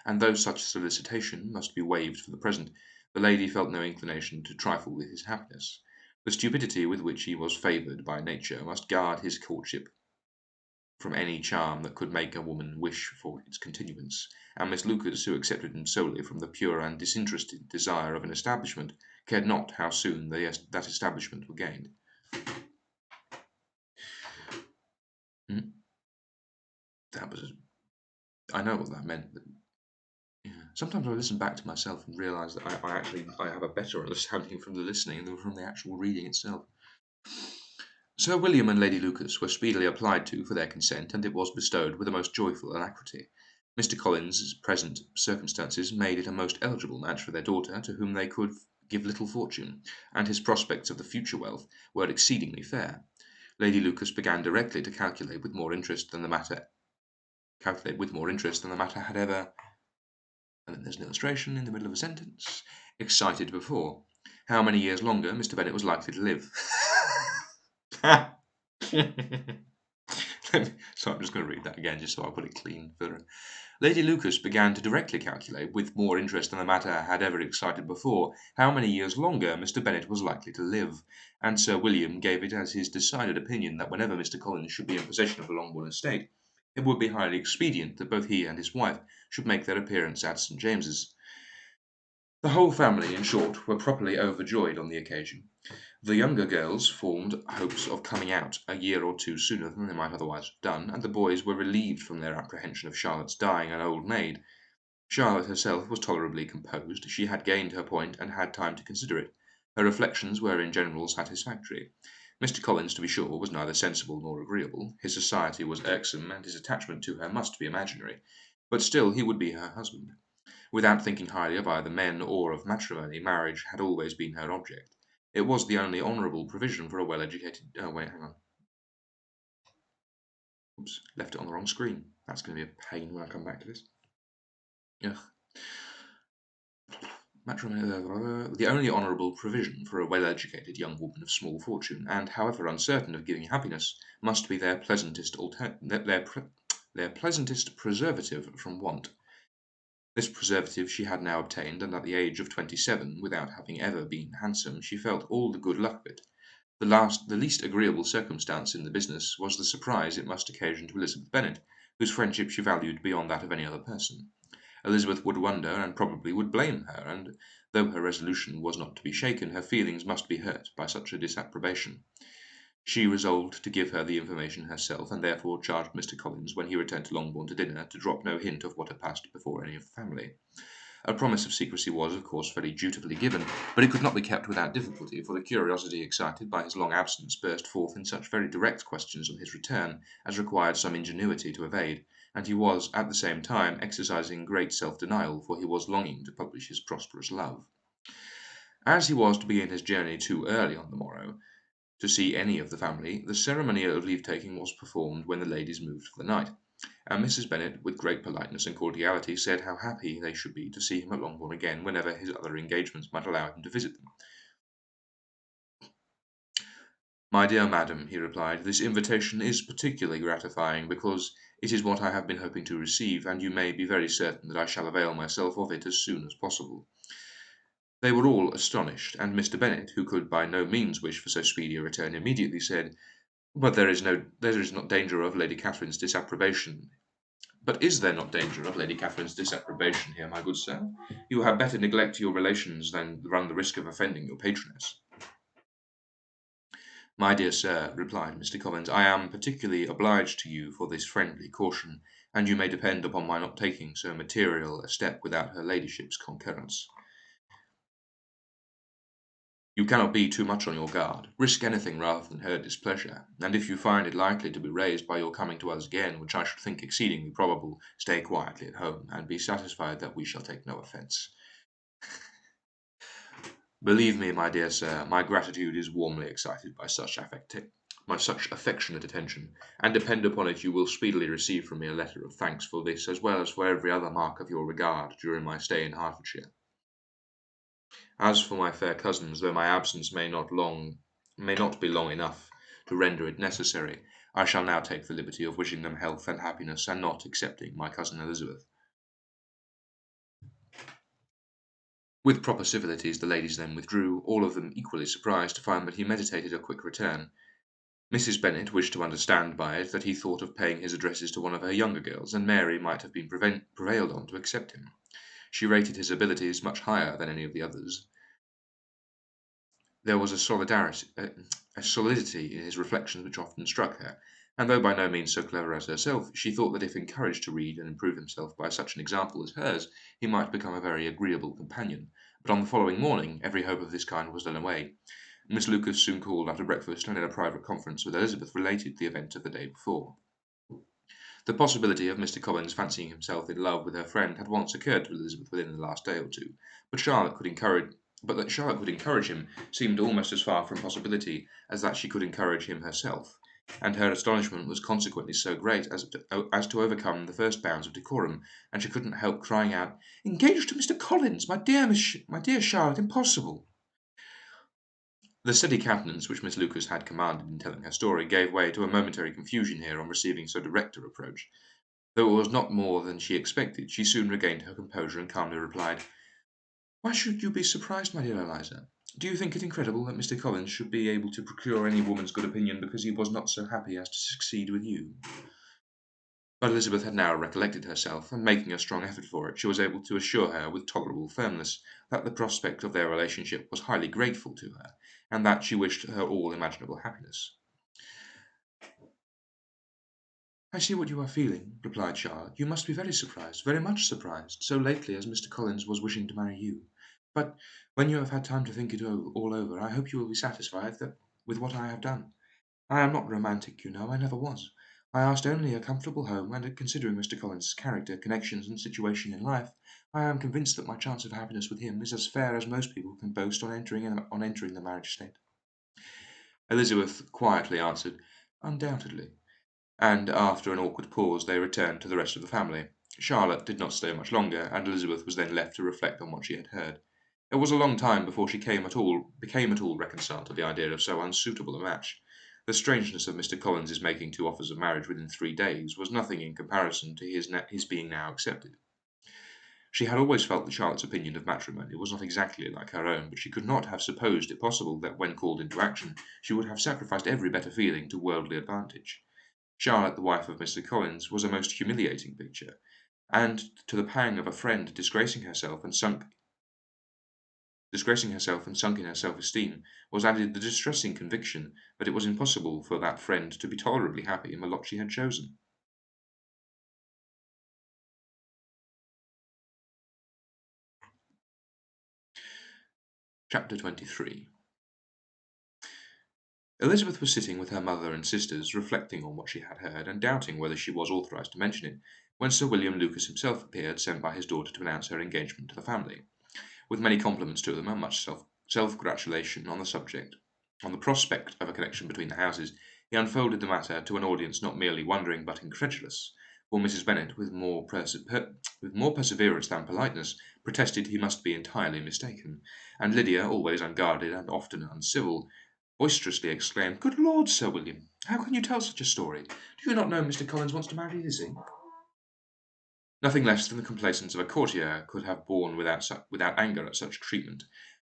S1: and though such solicitation must be waived for the present, the lady felt no inclination to trifle with his happiness. The stupidity with which he was favoured by nature must guard his courtship from any charm that could make a woman wish for its continuance, and Miss Lucas, who accepted him solely from the pure and disinterested desire of an establishment, cared not how soon that establishment were gained. I know what that meant. But, yeah. Sometimes I listen back to myself and realise that I have a better understanding from the listening than from the actual reading itself. Sir William and Lady Lucas were speedily applied to for their consent, and it was bestowed with a most joyful alacrity. Mr. Collins's present circumstances made it a most eligible match for their daughter, to whom they could give little fortune, and his prospects of the future wealth were exceedingly fair. Lady Lucas began directly to calculate with more interest than the matter had ever, and then there's an illustration in the middle of a sentence, excited before. How many years longer Mr. Bennet was likely to live? So I'm just going to read that again, just so I put it clean. Lady Lucas began to directly calculate, with more interest than the matter had ever excited before, how many years longer Mr. Bennet was likely to live, and Sir William gave it as his decided opinion that whenever Mr. Collins should be in possession of the Longbourn estate, it would be highly expedient that both he and his wife should make their appearance at St. James's. The whole family, in short, were properly overjoyed on the occasion. The younger girls formed hopes of coming out a year or two sooner than they might otherwise have done, and the boys were relieved from their apprehension of Charlotte's dying an old maid. Charlotte herself was tolerably composed. She had gained her point and had time to consider it. Her reflections were in general satisfactory. Mr. Collins, to be sure, was neither sensible nor agreeable. His society was irksome, and his attachment to her must be imaginary. But still he would be her husband. Without thinking highly of either men or of matrimony, marriage had always been her object. It was the only honourable provision for a well-educated... Oh, wait, hang on. Oops, left it on the wrong screen. That's going to be a pain when I come back to this. Ugh. Matrimony, the only honourable provision for a well-educated young woman of small fortune, and, however uncertain of giving happiness, must be their pleasantest preservative from want. This preservative she had now obtained, and at the age of 27, without having ever been handsome, she felt all the good luck of it. The least agreeable circumstance in the business was the surprise it must occasion to Elizabeth Bennet, whose friendship she valued beyond that of any other person. Elizabeth would wonder, and probably would blame her, and though her resolution was not to be shaken, her feelings must be hurt by such a disapprobation. She resolved to give her the information herself, and therefore charged Mr. Collins, when he returned to Longbourn to dinner, to drop no hint of what had passed before any of the family. A promise of secrecy was, of course, very dutifully given, but it could not be kept without difficulty, for the curiosity excited by his long absence burst forth in such very direct questions on his return as required some ingenuity to evade, and he was, at the same time, exercising great self-denial, for he was longing to publish his prosperous love. As he was to begin his journey too early on the morrow to see any of the family, the ceremony of leave-taking was performed when the ladies moved for the night, and Mrs. Bennet, with great politeness and cordiality, said how happy they should be to see him at Longbourn again whenever his other engagements might allow him to visit them. "My dear madam," he replied, "this invitation is particularly gratifying, because it is what I have been hoping to receive, and you may be very certain that I shall avail myself of it as soon as possible." They were all astonished, and Mr. Bennet, who could by no means wish for so speedy a return, immediately said, "But there is not danger of Lady Catherine's disapprobation." "But is there not danger of Lady Catherine's disapprobation here, my good sir? You had better neglect your relations than run the risk of offending your patroness." "My dear sir," replied Mr. Collins, "I am particularly obliged to you for this friendly caution, and you may depend upon my not taking so material a step without her ladyship's concurrence. You cannot be too much on your guard. Risk anything rather than her displeasure, and if you find it likely to be raised by your coming to us again, which I should think exceedingly probable, stay quietly at home, and be satisfied that we shall take no offence. Believe me, my dear sir, my gratitude is warmly excited by such affectionate attention, and depend upon it you will speedily receive from me a letter of thanks for this, as well as for every other mark of your regard during my stay in Hertfordshire. As for my fair cousins, though my absence may not be long enough to render it necessary, I shall now take the liberty of wishing them health and happiness, and not excepting my cousin Elizabeth." With proper civilities the ladies then withdrew, all of them equally surprised to find that he meditated a quick return. Mrs. Bennet wished to understand by it that he thought of paying his addresses to one of her younger girls, and Mary might have been prevailed on to accept him. She rated his abilities much higher than any of the others. There was a solidity in his reflections which often struck her, and though by no means so clever as herself, she thought that if encouraged to read and improve himself by such an example as hers, he might become a very agreeable companion. But on the following morning every hope of this kind was done away. Miss Lucas soon called after breakfast, and in a private conference with Elizabeth related the event of the day before. The possibility of Mr. Collins fancying himself in love with her friend had once occurred to Elizabeth within the last day or two, but that Charlotte could encourage him seemed almost as far from possibility as that she could encourage him herself, and her astonishment was consequently so great as to overcome the first bounds of decorum, and she couldn't help crying out, "Engaged to Mr. Collins! My dear Charlotte, impossible!" The steady countenance which Miss Lucas had commanded in telling her story gave way to a momentary confusion here on receiving so direct a reproach. Though it was not more than she expected, she soon regained her composure and calmly replied, "Why should you be surprised, my dear Eliza? Do you think it incredible that Mr. Collins should be able to procure any woman's good opinion because he was not so happy as to succeed with you?" But Elizabeth had now recollected herself, and making a strong effort for it, she was able to assure her with tolerable firmness that the prospect of their relationship was highly grateful to her, and that she wished her all imaginable happiness. "I see what you are feeling," replied Charlotte. "You must be very surprised, very much surprised, so lately as Mr. Collins was wishing to marry you. But when you have had time to think it all over, I hope you will be satisfied with what I have done. I am not romantic, you know, I never was. I asked only a comfortable home, and considering Mr. Collins's character, connections, and situation in life, I am convinced that my chance of happiness with him is as fair as most people can boast on entering the marriage state." Elizabeth quietly answered, "Undoubtedly," and after an awkward pause they returned to the rest of the family. Charlotte did not stay much longer, and Elizabeth was then left to reflect on what she had heard. It was a long time before she became at all reconciled to the idea of so unsuitable a match. The strangeness of Mr. Collins's making 2 offers of marriage within 3 days was nothing in comparison to his being now accepted. She had always felt that Charlotte's opinion of matrimony was not exactly like her own, but she could not have supposed it possible that when called into action she would have sacrificed every better feeling to worldly advantage. Charlotte, the wife of Mr. Collins, was a most humiliating picture, and to the pang of a friend disgracing herself and sunk in her self-esteem was added the distressing conviction that it was impossible for that friend to be tolerably happy in the lot she had chosen. Chapter 23. Elizabeth was sitting with her mother and sisters, reflecting on what she had heard, and doubting whether she was authorised to mention it, when Sir William Lucas himself appeared, sent by his daughter to announce her engagement to the family. With many compliments to them, and much self-congratulation on the prospect of a connection between the houses, he unfolded the matter to an audience not merely wondering but incredulous, for Mrs. Bennet, with more perseverance than politeness, protested he must be entirely mistaken, and Lydia, always unguarded and often uncivil, boisterously exclaimed, "Good Lord, Sir William, how can you tell such a story? Do you not know Mr. Collins wants to marry Lizzie?" Nothing less than the complacence of a courtier could have borne without anger at such treatment.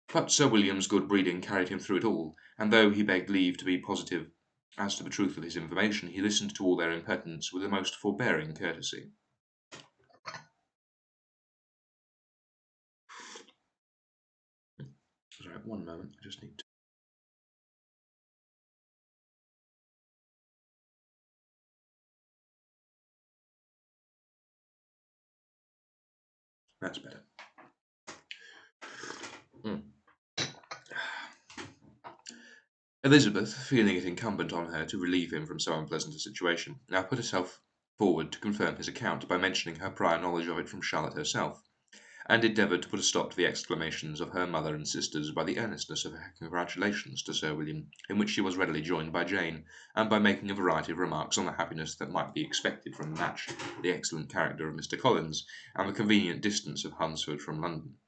S1: But Sir William's good breeding carried him through it all, and though he begged leave to be positive as to the truth of his information, he listened to all their impertinence with the most forbearing courtesy. Sorry, 1 moment, I just need to... That's better. Elizabeth, feeling it incumbent on her to relieve him from so unpleasant a situation, now put herself forward to confirm his account by mentioning her prior knowledge of it from Charlotte herself, and endeavoured to put a stop to the exclamations of her mother and sisters by the earnestness of her congratulations to Sir William, in which she was readily joined by Jane, and by making a variety of remarks on the happiness that might be expected from the match, the excellent character of Mr. Collins, and the convenient distance of Hunsford from London.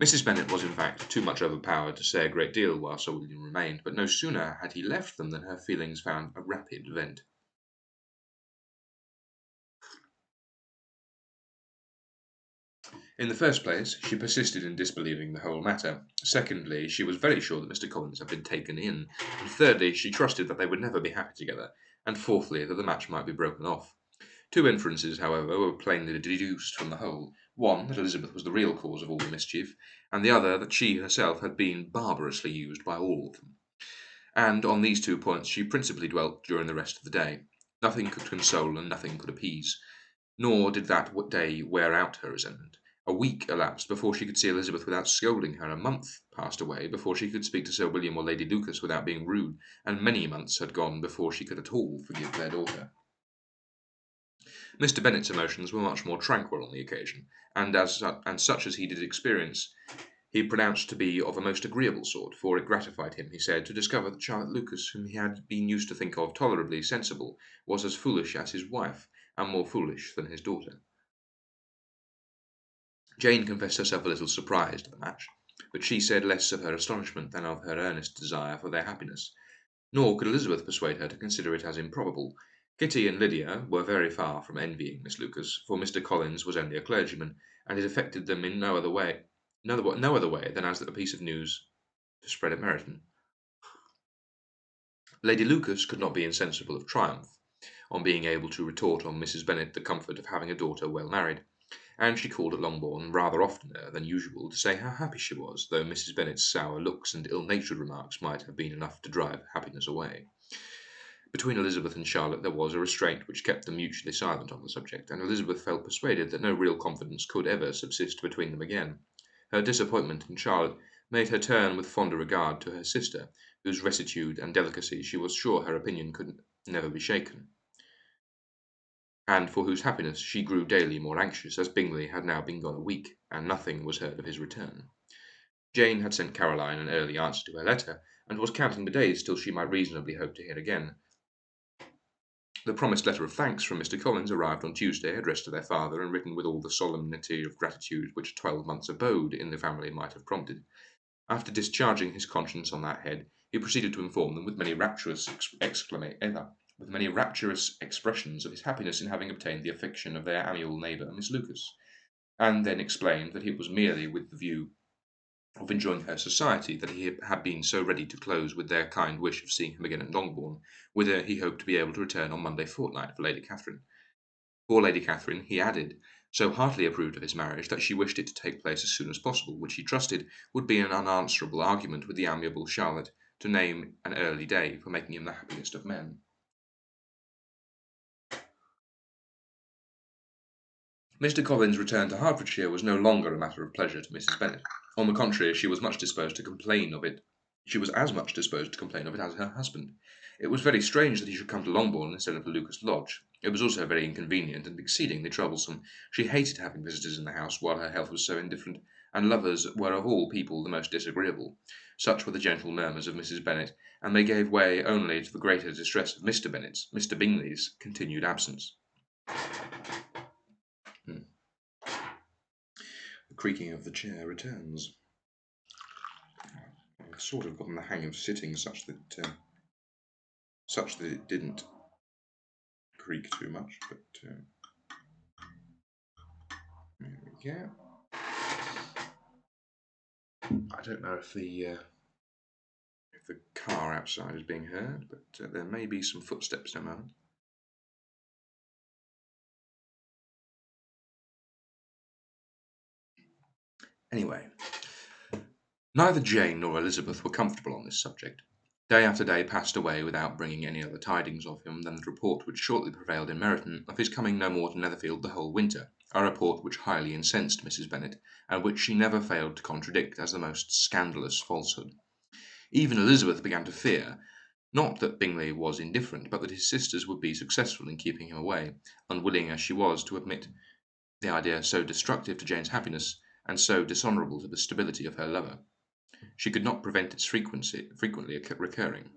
S1: Mrs. Bennet was, in fact, too much overpowered to say a great deal while Sir William remained, but no sooner had he left them than her feelings found a rapid vent. In the first place, she persisted in disbelieving the whole matter. Secondly, she was very sure that Mr. Collins had been taken in. And thirdly, she trusted that they would never be happy together. And fourthly, that the match might be broken off. Two inferences, however, were plainly deduced from the whole. One, that Elizabeth was the real cause of all the mischief, and the other, that she herself had been barbarously used by all of them. And on these two points she principally dwelt during the rest of the day. Nothing could console and nothing could appease. Nor did that day wear out her resentment. A week elapsed before she could see Elizabeth without scolding her. A month passed away before she could speak to Sir William or Lady Lucas without being rude, and many months had gone before she could at all forgive their daughter. Mr. Bennet's emotions were much more tranquil on the occasion, and such as he did experience, he pronounced to be of a most agreeable sort, for it gratified him, he said, to discover that Charlotte Lucas, whom he had been used to think of tolerably sensible, was as foolish as his wife, and more foolish than his daughter. Jane confessed herself a little surprised at the match, but she said less of her astonishment than of her earnest desire for their happiness. Nor could Elizabeth persuade her to consider it as improbable. Kitty and Lydia were very far from envying Miss Lucas, for Mr. Collins was only a clergyman, and it affected them in no other way than as a piece of news to spread at Meryton. Lady Lucas could not be insensible of triumph on being able to retort on Mrs. Bennet the comfort of having a daughter well married, and she called at Longbourn rather oftener than usual to say how happy she was, though Mrs. Bennet's sour looks and ill-natured remarks might have been enough to drive happiness away. Between Elizabeth and Charlotte there was a restraint which kept them mutually silent on the subject, and Elizabeth felt persuaded that no real confidence could ever subsist between them again. Her disappointment in Charlotte made her turn with fonder regard to her sister, whose rectitude and delicacy she was sure her opinion could never be shaken, and for whose happiness she grew daily more anxious, as Bingley had now been gone a week, and nothing was heard of his return. Jane had sent Caroline an early answer to her letter, and was counting the days till she might reasonably hope to hear again. The promised letter of thanks from Mr. Collins arrived on Tuesday, addressed to their father, and written with all the solemnity of gratitude which a 12 months' abode in the family might have prompted. After discharging his conscience on that head, he proceeded to inform them with many rapturous expressions of his happiness in having obtained the affection of their amiable neighbour, Miss Lucas, and then explained that it was merely with the view of enjoying her society that he had been so ready to close with their kind wish of seeing him again at Longbourn, whither he hoped to be able to return on Monday fortnight for Lady Catherine. Poor Lady Catherine, he added, so heartily approved of his marriage that she wished it to take place as soon as possible, which he trusted would be an unanswerable argument with the amiable Charlotte to name an early day for making him the happiest of men. Mr. Collins' return to Hertfordshire was no longer a matter of pleasure to Mrs. Bennet. On the contrary, she was much disposed to complain of it. She was as much disposed to complain of it as her husband. It was very strange that he should come to Longbourn instead of to Lucas Lodge. It was also very inconvenient and exceedingly troublesome. She hated having visitors in the house while her health was so indifferent, and lovers were of all people the most disagreeable. Such were the gentle murmurs of Mrs. Bennet, and they gave way only to the greater distress of Mr. Bingley's continued absence. The creaking of the chair returns. I've sort of gotten the hang of sitting such that it didn't creak too much, but there we go. I don't know if the car outside is being heard, but there may be some footsteps in a moment. Anyway, neither Jane nor Elizabeth were comfortable on this subject. Day after day passed away without bringing any other tidings of him than the report which shortly prevailed in Meryton of his coming no more to Netherfield the whole winter, a report which highly incensed Mrs. Bennet, and which she never failed to contradict as the most scandalous falsehood. Even Elizabeth began to fear, not that Bingley was indifferent, but that his sisters would be successful in keeping him away, unwilling as she was to admit the idea so destructive to Jane's happiness, and so dishonourable to the stability of her lover. She could not prevent its frequently recurring.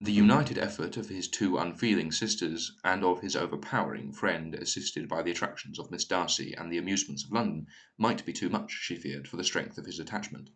S1: The united effort of his two unfeeling sisters, and of his overpowering friend, assisted by the attractions of Miss Darcy and the amusements of London, might be too much, she feared, for the strength of his attachment.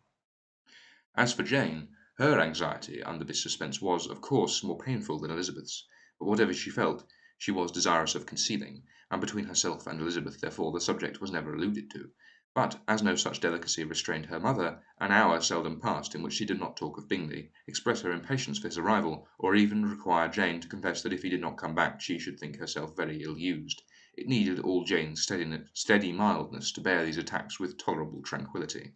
S1: As for Jane, her anxiety under this suspense was, of course, more painful than Elizabeth's, but whatever she felt, she was desirous of concealing, and between herself and Elizabeth, therefore, the subject was never alluded to. But, as no such delicacy restrained her mother, an hour seldom passed in which she did not talk of Bingley, express her impatience for his arrival, or even require Jane to confess that if he did not come back she should think herself very ill-used. It needed all Jane's steady mildness to bear these attacks with tolerable tranquillity.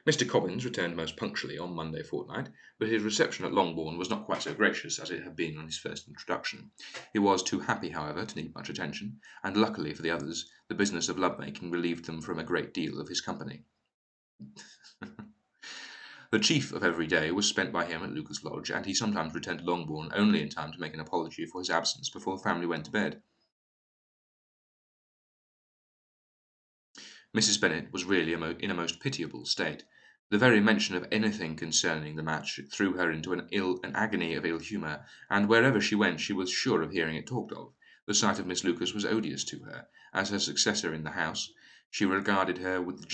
S1: Mr. Cobbins returned most punctually on Monday fortnight, but his reception at Longbourn was not quite so gracious as it had been on his first introduction. He was too happy, however, to need much attention, and luckily for the others, the business of love-making relieved them from a great deal of his company. The chief of every day was spent by him at Lucas Lodge, and he sometimes returned to Longbourn only in time to make an apology for his absence before the family went to bed. Mrs. Bennet was really in a most pitiable state. The very mention of anything concerning the match threw her into an agony of ill humour, and wherever she went she was sure of hearing it talked of. The sight of Miss Lucas was odious to her. As her successor in the house, she regarded her with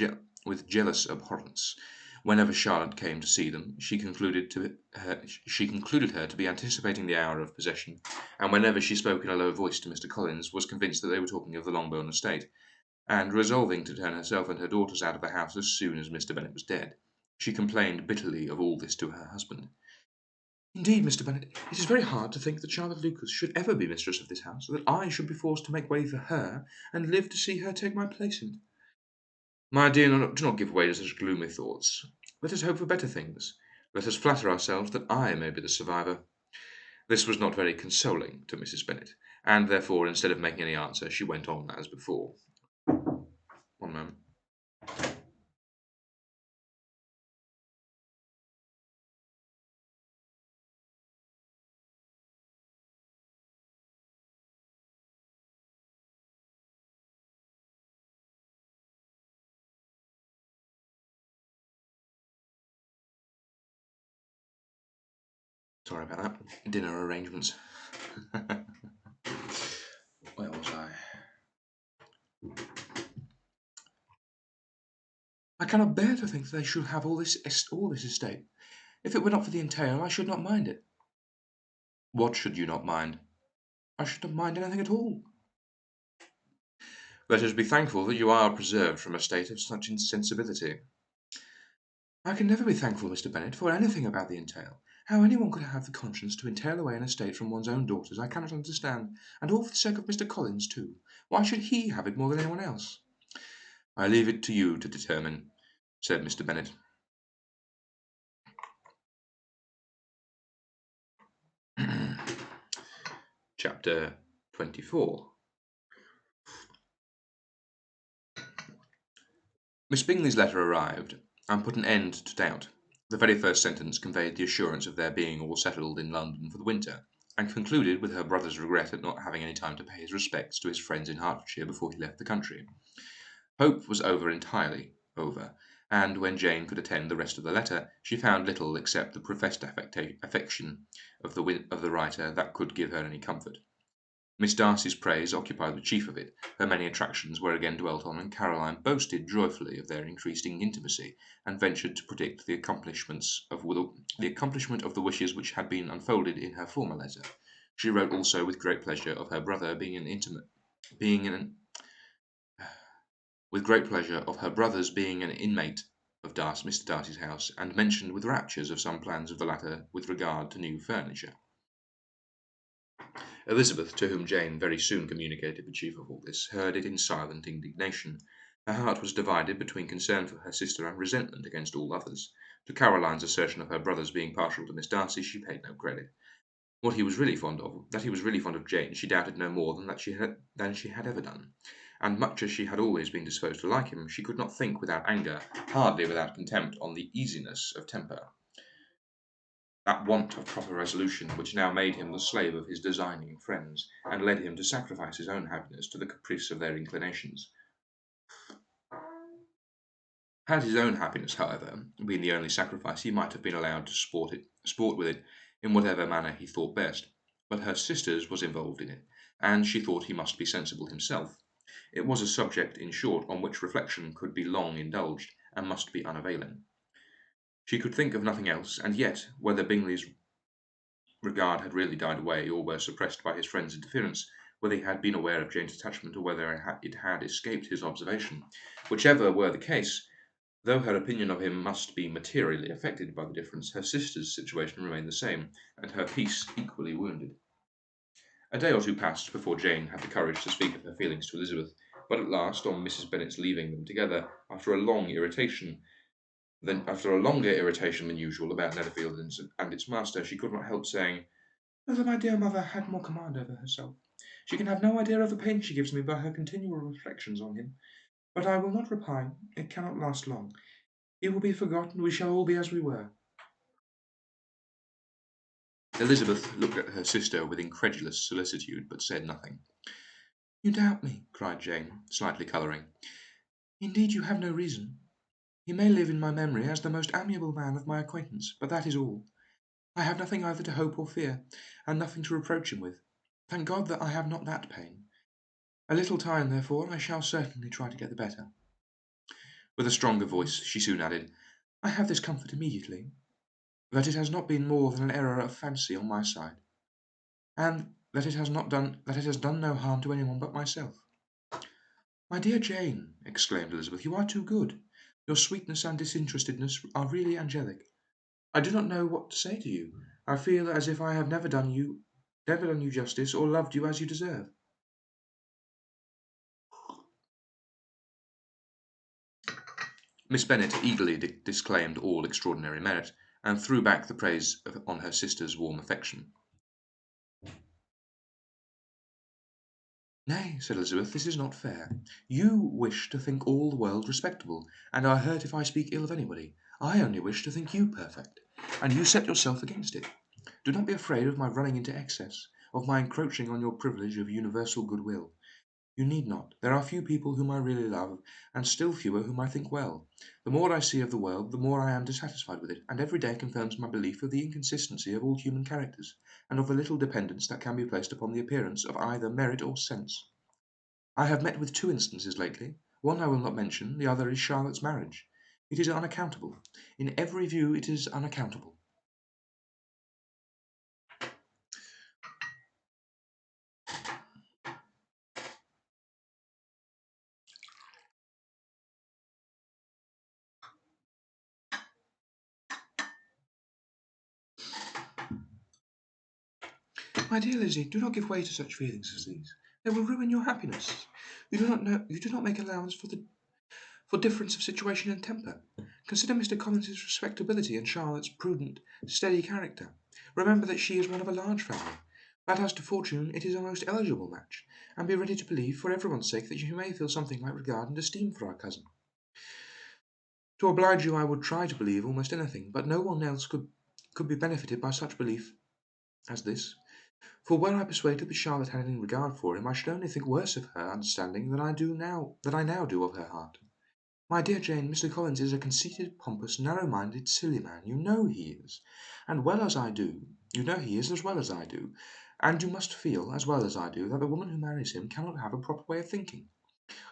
S1: jealous abhorrence. Whenever Charlotte came to see them, she concluded her to be anticipating the hour of possession, and whenever she spoke in a low voice to Mr. Collins, was convinced that they were talking of the Longbourn estate, and resolving to turn herself and her daughters out of the house as soon as Mr. Bennet was dead. She complained bitterly of all this to her husband.
S2: Indeed, Mr. Bennet, it is very hard to think that Charlotte Lucas should ever be mistress of this house, that I should be forced to make way for her, and live to see her take my place in it.
S1: My dear, do not give way to such gloomy thoughts. Let us hope for better things. Let us flatter ourselves that I may be the survivor. This was not very consoling to Mrs. Bennet, and therefore, instead of making any answer, she went on as before. One moment. Sorry about that. Dinner arrangements. Where was I?
S2: I cannot bear to think that they should have all this estate. If it were not for the entail, I should not mind it.
S1: What should you not mind?
S2: I should not mind anything at all.
S1: Let us be thankful that you are preserved from a state of such insensibility.
S2: I can never be thankful, Mr. Bennet, for anything about the entail. How anyone could have the conscience to entail away an estate from one's own daughters, I cannot understand, and all for the sake of Mr. Collins, too. Why should he have it more than anyone else?
S1: I leave it to you to determine, said Mr. Bennet. Chapter 24. Miss Bingley's letter arrived, and put an end to doubt. The very first sentence conveyed the assurance of their being all settled in London for the winter, and concluded with her brother's regret at not having any time to pay his respects to his friends in Hertfordshire before he left the country. Hope was entirely over, and when Jane could attend the rest of the letter, she found little except the professed affection of the writer that could give her any comfort. Miss Darcy's praise occupied the chief of it. Her many attractions were again dwelt on, and Caroline boasted joyfully of their increasing intimacy, and ventured to predict the accomplishment of the wishes which had been unfolded in her former letter. She wrote also with great pleasure of her brother being an inmate of Mr. Darcy's house, and mentioned with raptures of some plans of the latter with regard to new furniture. Elizabeth, to whom Jane very soon communicated the chief of all this, heard it in silent indignation. Her heart was divided between concern for her sister and resentment against all others. To Caroline's assertion of her brother's being partial to Miss Darcy she paid no credit. That he was really fond of Jane, she doubted no more than she had ever done. And much as she had always been disposed to like him, she could not think without anger, hardly without contempt, on the easiness of temper, that want of proper resolution which now made him the slave of his designing friends, and led him to sacrifice his own happiness to the caprice of their inclinations. Had his own happiness, however, been the only sacrifice, he might have been allowed to sport with it in whatever manner he thought best. But her sister's was involved in it, and she thought he must be sensible himself. It was a subject, in short, on which reflection could be long indulged, and must be unavailing. She could think of nothing else, and yet, whether Bingley's regard had really died away or were suppressed by his friend's interference, whether he had been aware of Jane's attachment or whether it had escaped his observation. Whichever were the case, though her opinion of him must be materially affected by the difference, her sister's situation remained the same, and her peace equally wounded. A day or two passed before Jane had the courage to speak of her feelings to Elizabeth, but at last, on Mrs. Bennet's leaving them together, after a longer irritation than usual about Netherfield and its master, she could not help saying,
S2: "Whether my dear mother had more command over herself. She can have no idea of the pain she gives me by her continual reflections on him. But I will not repine. It cannot last long. He will be forgotten. We shall all be as we were."
S1: Elizabeth looked at her sister with incredulous solicitude, but said nothing.
S2: "You doubt me," cried Jane, slightly colouring. "Indeed you have no reason. He may live in my memory as the most amiable man of my acquaintance, but that is all. I have nothing either to hope or fear, and nothing to reproach him with. Thank God that I have not that pain. A little time, therefore, I shall certainly try to get the better."
S1: With a stronger voice, she soon added,
S2: "I have this comfort immediately, that it has not been more than an error of fancy on my side, and that it has done no harm to anyone but myself." "My dear Jane," exclaimed Elizabeth, "you are too good. Your sweetness and disinterestedness are really angelic. I do not know what to say to you. I feel as if I have never done you justice or loved you as you deserve."
S1: Miss Bennet eagerly disclaimed all extraordinary merit, and threw back the praise on her sister's warm affection.
S2: "Nay," said Elizabeth, "this is not fair. You wish to think all the world respectable, and are hurt if I speak ill of anybody. I only wish to think you perfect, and you set yourself against it. Do not be afraid of my running into excess, of my encroaching on your privilege of universal goodwill. You need not. There are few people whom I really love, and still fewer whom I think well. The more I see of the world, the more I am dissatisfied with it, and every day confirms my belief of the inconsistency of all human characters, and of the little dependence that can be placed upon the appearance of either merit or sense. I have met with two instances lately. One I will not mention, the other is Charlotte's marriage. It is unaccountable. In every view it is unaccountable." "My dear Lizzie, do not give way to such feelings as these. They will ruin your happiness. You do not make allowance for difference of situation and temper. Consider Mr. Collins's respectability and Charlotte's prudent, steady character. Remember that she is one of a large family. That as to fortune, it is a most eligible match, and be ready to believe, for everyone's sake, that you may feel something like regard and esteem for our cousin. To oblige you, I would try to believe almost anything, but no one else could be benefited by such belief as this. For were I persuaded that Charlotte had any regard for him, I should only think worse of her understanding than I now do of her heart. My dear Jane, Mr. Collins is a conceited, pompous, narrow-minded, silly man. You know he is, and well as I do. You know he is as well as I do, and you must feel as well as I do that the woman who marries him cannot have a proper way of thinking.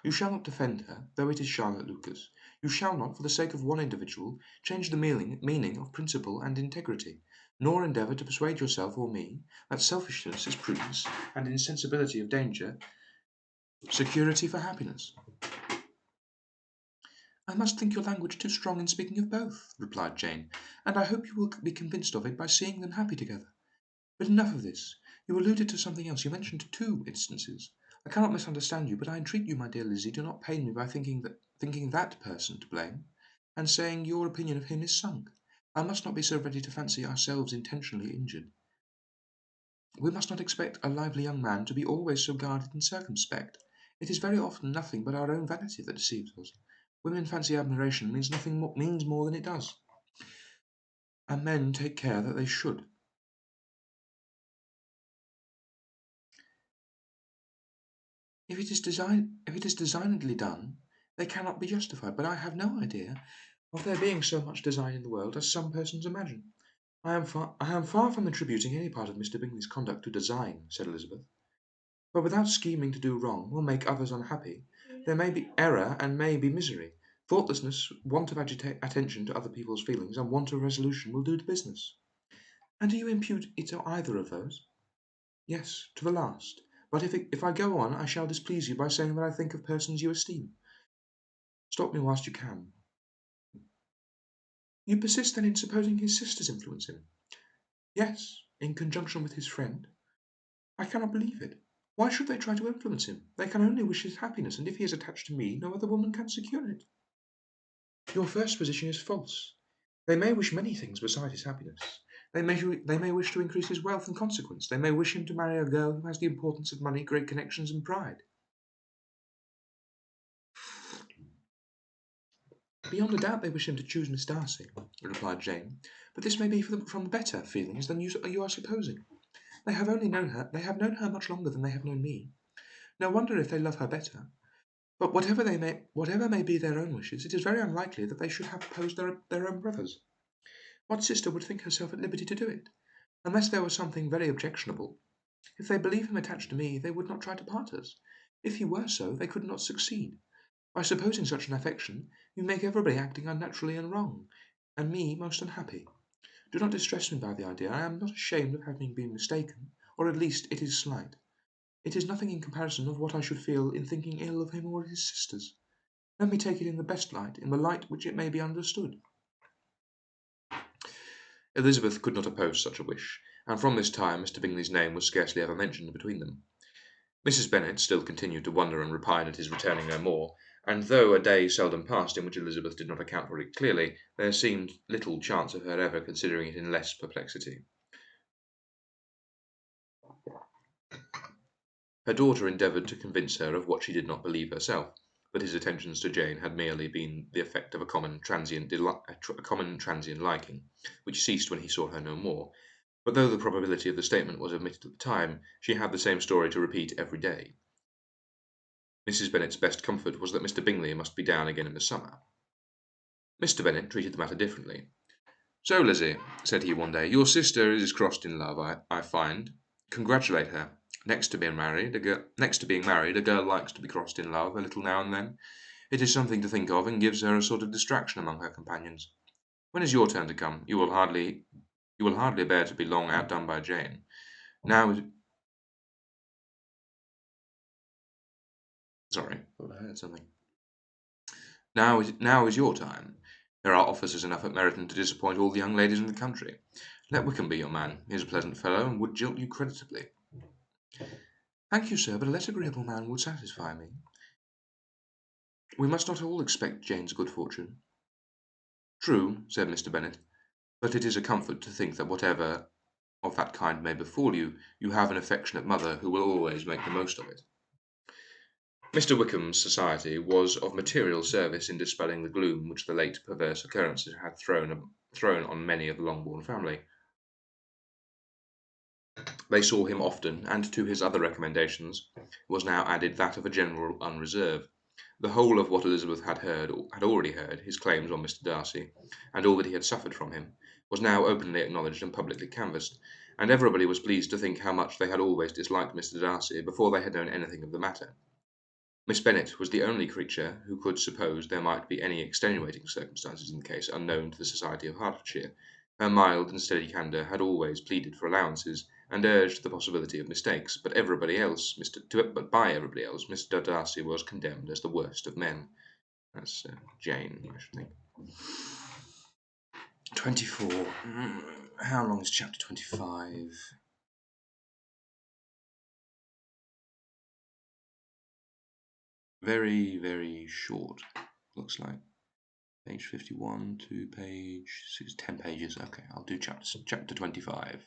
S2: You shall not defend her, though it is Charlotte Lucas. You shall not, for the sake of one individual, change the meaning of principle and integrity, nor endeavour to persuade yourself or me that selfishness is prudence, and insensibility of danger security for happiness." "I must think your language too strong in speaking of both," replied Jane, "and I hope you will be convinced of it by seeing them happy together. But enough of this. You alluded to something else. You mentioned two instances. I cannot misunderstand you, but I entreat you, my dear Lizzie, do not pain me by thinking that person to blame, and saying your opinion of him is sunk. I must not be so ready to fancy ourselves intentionally injured. We must not expect a lively young man to be always so guarded and circumspect. It is very often nothing but our own vanity that deceives us. Women fancy admiration means more than it does, and men take care that they should. If it is designedly done, they cannot be justified. But I have no idea of there being so much design in the world as some persons imagine. I am far from attributing any part of Mr. Bingley's conduct to design," said Elizabeth. "But without scheming to do wrong or make others unhappy, there may be error and may be misery. Thoughtlessness, want of attention to other people's feelings, and want of resolution will do the business." And do you impute it to either of those? Yes, to the last. But if I go on, I shall displease you by saying that I think of persons you esteem. Stop me whilst you can. You persist then in supposing his sisters influence him? Yes, in conjunction with his friend. I cannot believe it. Why should they try to influence him? They can only wish his happiness, and if he is attached to me, no other woman can secure it. Your first position is false. They may wish many things besides his happiness. They may wish to increase his wealth and consequence. They may wish him to marry a girl who has the importance of money, great connections, and pride. Beyond a doubt they wish him to choose Miss Darcy, replied Jane, but this may be from better feelings than you are supposing. They have known her much longer than they have known me. No wonder if they love her better. But whatever may be their own wishes, it is very unlikely that they should have opposed their own brothers. What sister would think herself at liberty to do it, unless there was something very objectionable? If they believe him attached to me, they would not try to part us. If he were so, they could not succeed. By supposing such an affection, you make everybody acting unnaturally and wrong, and me most unhappy. Do not distress me by the idea. I am not ashamed of having been mistaken, or at least it is slight. It is nothing in comparison of what I should feel in thinking ill of him or his sisters. Let me take it in the best light, in the light which it may be understood.
S1: Elizabeth could not oppose such a wish, and from this time Mr. Bingley's name was scarcely ever mentioned between them. Mrs. Bennet still continued to wonder and repine at his returning no more, and though a day seldom passed in which Elizabeth did not account for it clearly, there seemed little chance of her ever considering it in less perplexity. Her daughter endeavoured to convince her of what she did not believe herself, that his attentions to Jane had merely been the effect of a common transient liking, which ceased when he saw her no more. But though the probability of the statement was admitted at the time, she had the same story to repeat every day. Mrs. Bennet's best comfort was that Mr. Bingley must be down again in the summer. Mr. Bennet treated the matter differently. "So, Lizzie," said he one day, "your sister is crossed in love, I find. Congratulate her. Next to being married, a girl likes to be crossed in love a little now and then. It is something to think of, and gives her a sort of distraction among her companions. When is your turn to come? You will hardly bear to be long outdone by Jane. Now is Sorry, thought I heard something. Now is your time. There are officers enough at Meryton to disappoint all the young ladies in the country. Let Wickham be your man. He is a pleasant fellow, and would jilt you creditably."
S2: Thank you, sir, but a less agreeable man would satisfy me. We must not all expect Jane's good fortune.
S1: "True," said Mr. Bennet, "but it is a comfort to think that whatever of that kind may befall you, you have an affectionate mother who will always make the most of it." Mr. Wickham's society was of material service in dispelling the gloom which the late perverse occurrences had thrown on many of the Longbourn family. They saw him often, and to his other recommendations was now added that of a general unreserve. The whole of what Elizabeth had already heard, his claims on Mr. Darcy, and all that he had suffered from him, was now openly acknowledged and publicly canvassed, and everybody was pleased to think how much they had always disliked Mr. Darcy before they had known anything of the matter. Miss Bennet was the only creature who could suppose there might be any extenuating circumstances in the case unknown to the society of Hertfordshire. Her mild and steady candour had always pleaded for allowances, and urged the possibility of mistakes, but by everybody else, Mr. Darcy was condemned as the worst of men. That's Jane, I should think. 24. How long is chapter 25? Very, very short, looks like. Page 51 to page 10 pages. Okay, I'll do chapter 25.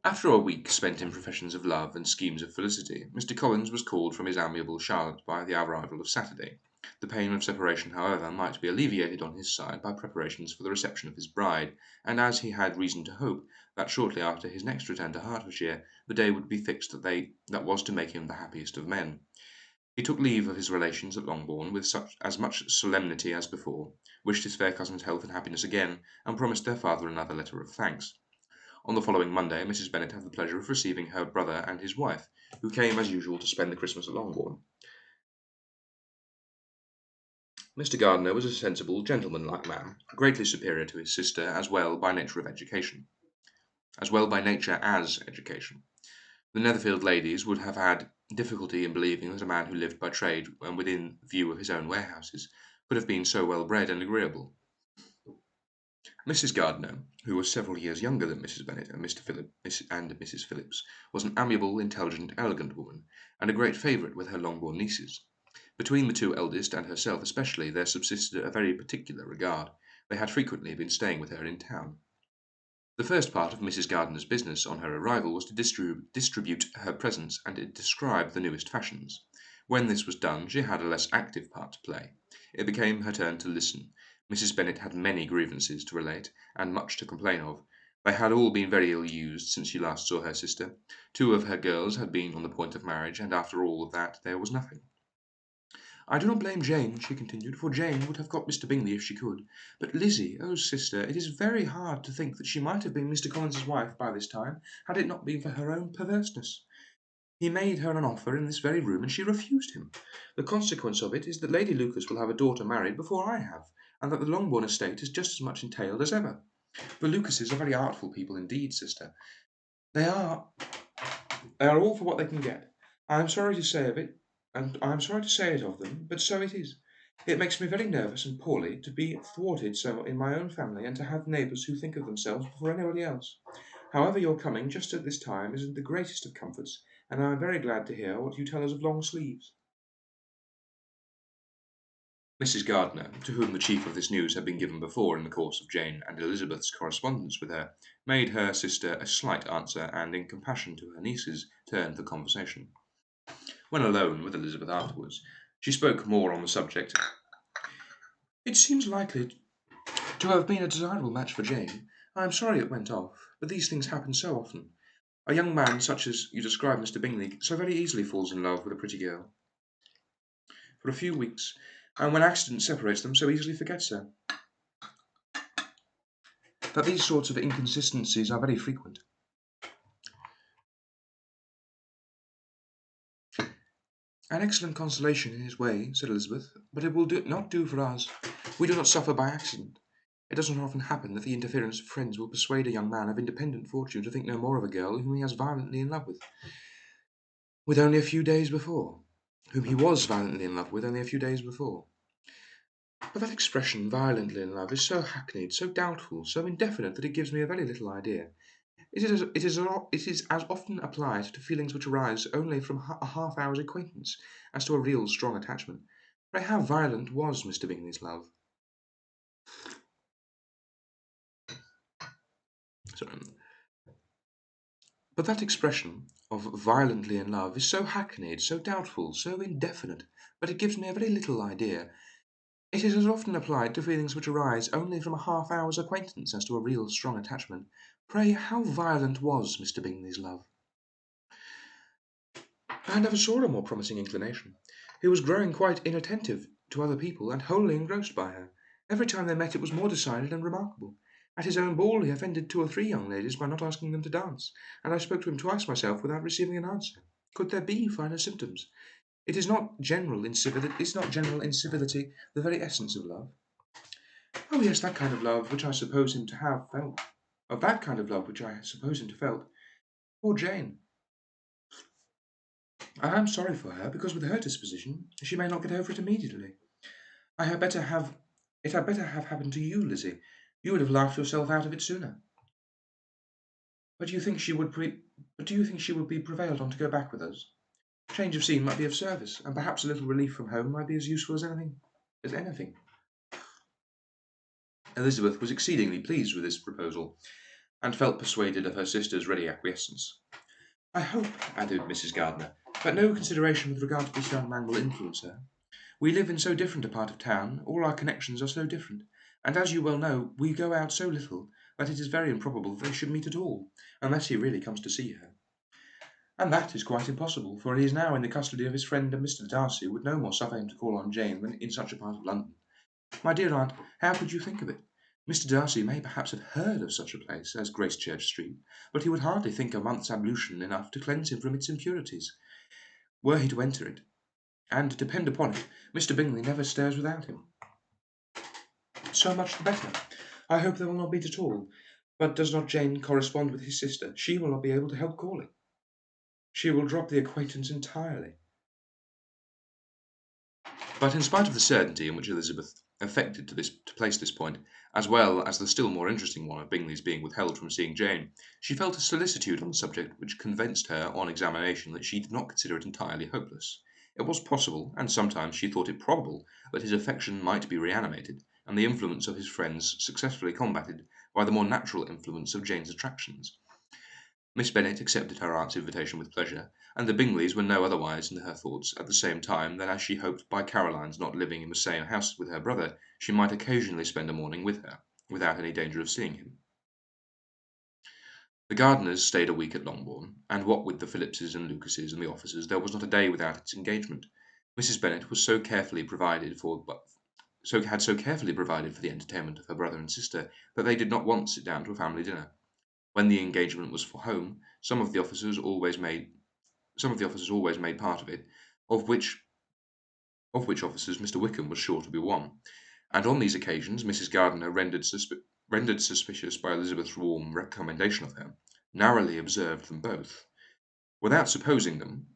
S1: After a week spent in professions of love and schemes of felicity, Mr. Collins was called from his amiable Charlotte by the arrival of Saturday. The pain of separation, however, might be alleviated on his side by preparations for the reception of his bride, and as he had reason to hope that shortly after his next return to Hertfordshire the day would be fixed that was to make him the happiest of men. He took leave of his relations at Longbourn with as much solemnity as before, wished his fair cousin's health and happiness again, and promised their father another letter of thanks. On the following Monday, Mrs. Bennet had the pleasure of receiving her brother and his wife, who came as usual to spend the Christmas at Longbourn. Mr. Gardiner was a sensible, gentlemanlike man, greatly superior to his sister, as well by nature as education. The Netherfield ladies would have had difficulty in believing that a man who lived by trade and within view of his own warehouses could have been so well bred and agreeable. Mrs. Gardiner, who was several years younger than Mrs. Bennet and Mrs. Phillips, was an amiable, intelligent, elegant woman, and a great favourite with her Longbourn nieces. Between the two eldest and herself especially there subsisted a very particular regard. They had frequently been staying with her in town. The first part of Mrs. Gardiner's business on her arrival was to distribute her presents and describe the newest fashions. When this was done, she had a less active part to play. It became her turn to listen. Mrs. Bennet had many grievances to relate, and much to complain of. They had all been very ill used since she last saw her sister. Two of her girls had been on the point of marriage, and after all of that there was nothing. "I do not blame Jane," she continued, "for Jane would have got Mr. Bingley if she could. But Lizzie, oh sister, it is very hard to think that she might have been Mr. Collins's wife by this time, had it not been for her own perverseness. He made her an offer in this very room, and she refused him. The consequence of it is that Lady Lucas will have a daughter married before I have, and that the Longbourn estate is just as much entailed as ever. The Lucases are very artful people indeed, sister. They are all for what they can get. I am sorry to say of it, and I am sorry to say it of them, but so it is. It makes me very nervous and poorly to be thwarted so in my own family, and to have neighbours who think of themselves before anybody else. However, your coming just at this time is the greatest of comforts, and I am very glad to hear what you tell us of long sleeves." Mrs. Gardiner, to whom the chief of this news had been given before in the course of Jane and Elizabeth's correspondence with her, made her sister a slight answer, and in compassion to her nieces, turned the conversation. When alone with Elizabeth afterwards, she spoke more on the subject. "It seems likely to have been a desirable match for Jane. I am sorry it went off, but these things happen so often. A young man such as you describe, Mr. Bingley, so very easily falls in love with a pretty girl for a few weeks, and when accident separates them, so easily forgets her. That these sorts of inconsistencies are very frequent. An excellent consolation in his way," said Elizabeth, "but it will not do for us. We do not suffer by accident. It does not often happen that the interference of friends will persuade a young man of independent fortune to think no more of a girl whom he was violently in love with only a few days before. But that expression, violently in love, is so hackneyed, so doubtful, so indefinite, that it gives me a very little idea. It is as often applied to feelings which arise only from a half-hour's acquaintance as to a real strong attachment. Pray, how violent was Mr. Bingley's love?" Sorry. "But that expression of violently in love is so hackneyed, so doubtful, so indefinite, that it gives me a very little idea. It is as often applied to feelings which arise only from a half-hour's acquaintance as to a real strong attachment. Pray, how violent was Mr. Bingley's love?" "I never saw a more promising inclination. He was growing quite inattentive to other people, and wholly engrossed by her. Every time they met it was more decided and remarkable. At his own ball he offended 2 or 3 young ladies by not asking them to dance, and I spoke to him twice myself without receiving an answer. Could there be finer symptoms? Is not general incivility the very essence of love? Oh yes, that kind of love which I suppose him to have felt. Of that kind of love which I suppose him to felt. Poor Jane! I am sorry for her, because with her disposition she may not get over it immediately. It had better have happened to you, Lizzie. You would have laughed yourself out of it sooner. But do you think she would be prevailed on to go back with us? Change of scene might be of service, and perhaps a little relief from home might be as useful as anything. Elizabeth was exceedingly pleased with this proposal, and felt persuaded of her sister's ready acquiescence. "I hope," added Mrs. Gardiner, "that no consideration with regard to this young man will influence her. We live in so different a part of town, all our connections are so different, and as you well know, we go out so little, that it is very improbable that they should meet at all, unless he really comes to see her. And that is quite impossible, for he is now in the custody of his friend, and Mr. Darcy would no more suffer him to call on Jane than in such a part of London. My dear aunt, how could you think of it? Mr. Darcy may perhaps have heard of such a place as Gracechurch Street, but he would hardly think a month's ablution enough to cleanse him from its impurities, were he to enter it. And depend upon it, Mr. Bingley never stirs without him.
S2: so much the better. I hope they will not meet at all. But does not Jane correspond with his sister? She will not be able to help calling. She will drop the acquaintance entirely.
S1: But in spite of the certainty in which Elizabeth affected to place this point, as well as the still more interesting one of Bingley's being withheld from seeing Jane, she felt a solicitude on the subject which convinced her on examination that she did not consider it entirely hopeless. It was possible, and sometimes she thought it probable, that his affection might be reanimated, and the influence of his friends successfully combated by the more natural influence of Jane's attractions. Miss Bennet accepted her aunt's invitation with pleasure, and the Bingleys were no otherwise in her thoughts at the same time than as she hoped by Caroline's not living in the same house with her brother, she might occasionally spend a morning with her, without any danger of seeing him. The Gardiners stayed a week at Longbourn, and what with the Phillipses and Lucases and the officers, there was not a day without its engagement. Mrs. Bennet was so carefully provided for the entertainment of her brother and sister that they did not once sit down to a family dinner. When the engagement was for home, some of the officers always made part of it, of which officers Mr. Wickham was sure to be one, and on these occasions Mrs. Gardiner, rendered suspicious by Elizabeth's warm recommendation of her, narrowly observed them both. Without supposing them,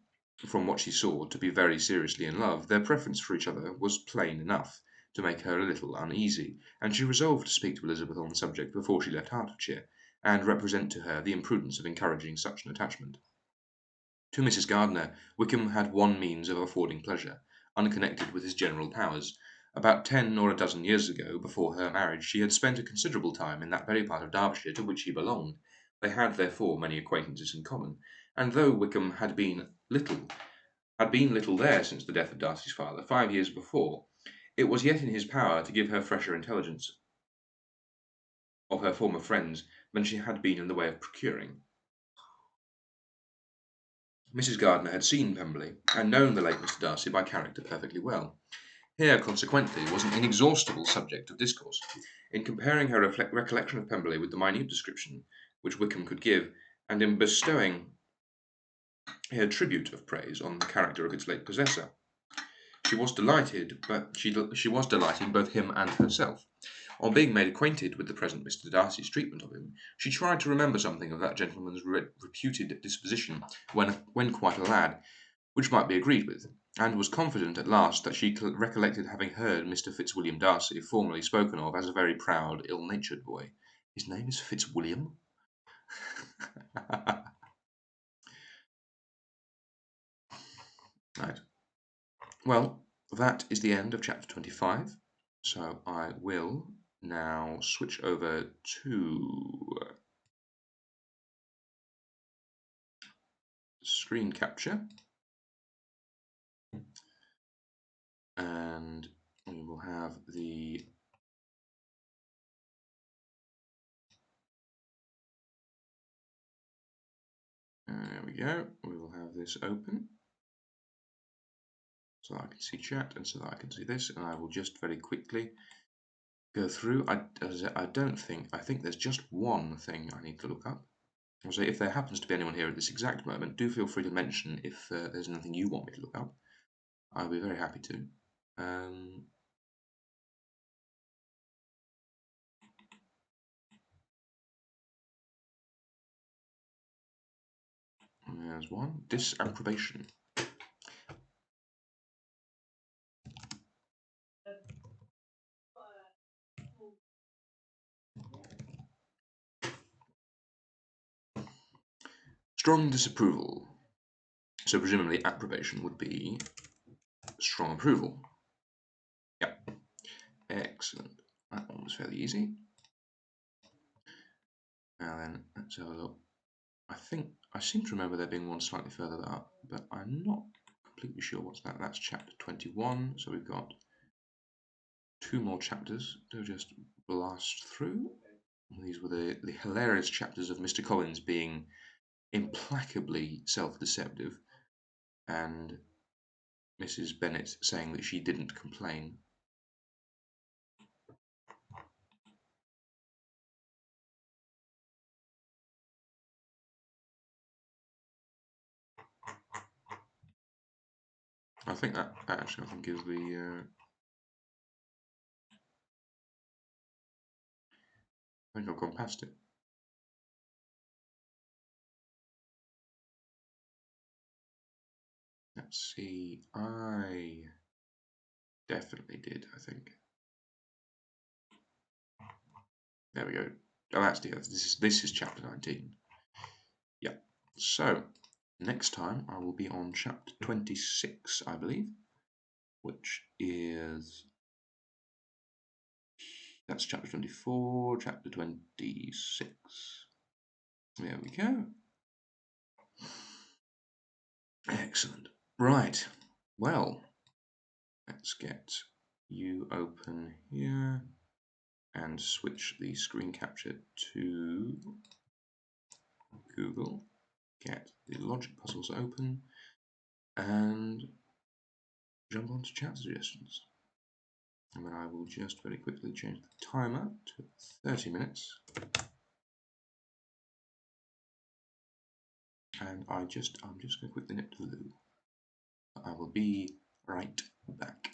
S1: from what she saw, to be very seriously in love, their preference for each other was plain enough to make her a little uneasy, and she resolved to speak to Elizabeth on the subject before she left Hertfordshire, and represent to her the imprudence of encouraging such an attachment. To Mrs. Gardiner, Wickham had one means of affording pleasure, unconnected with his general powers. About 10 or a dozen years ago, before her marriage, she had spent a considerable time in that very part of Derbyshire to which he belonged. They had therefore many acquaintances in common, and though Wickham had been little there since the death of Darcy's father, 5 years before, it was yet in his power to give her fresher intelligence of her former friends than she had been in the way of procuring. Mrs. Gardiner had seen Pemberley, and known the late Mr. Darcy by character perfectly well. Here, consequently, was an inexhaustible subject of discourse. In comparing her recollection of Pemberley with the minute description which Wickham could give, and in bestowing her tribute of praise on the character of its late possessor, she was delighting both him and herself. On being made acquainted with the present Mr. Darcy's treatment of him, she tried to remember something of that gentleman's reputed disposition when quite a lad, which might be agreed with, and was confident at last that she recollected having heard Mr. Fitzwilliam Darcy formerly spoken of as a very proud, ill-natured boy. His name is Fitzwilliam? Right. Well, that is the end of chapter 25. So I will now switch over to screen capture, and we will have the there we go. We will have this open so that I can see chat and so that I can see this, and I will just very quickly go through. I think there's just one thing I need to look up. So if there happens to be anyone here at this exact moment, do feel free to mention if there's anything you want me to look up. I'll be very happy to. There's one. Disapprobation. Strong disapproval. So presumably approbation would be strong approval. Yeah. Excellent. That one was fairly easy. Now then, let's have a look. I seem to remember there being one slightly further up, but I'm not completely sure what's that. That's chapter 21, so we've got 2 more chapters to just blast through. These were the hilarious chapters of Mr. Collins being implacably self-deceptive, and Mrs. Bennet saying that she didn't complain. I think that actually, is the I think I've gone past it. Let's see. I definitely did, I think. There we go. Oh, that's this is chapter 19. Yeah. So next time I will be on chapter 26, I believe, which is that's chapter 24, chapter 26. There we go. Excellent. Right. Well, let's get you open here and switch the screen capture to Google. Get the logic puzzles open and jump onto chat suggestions. And then I will just very quickly change the timer to 30 minutes. And I'm just going to quickly nip to the loo. I will be right back.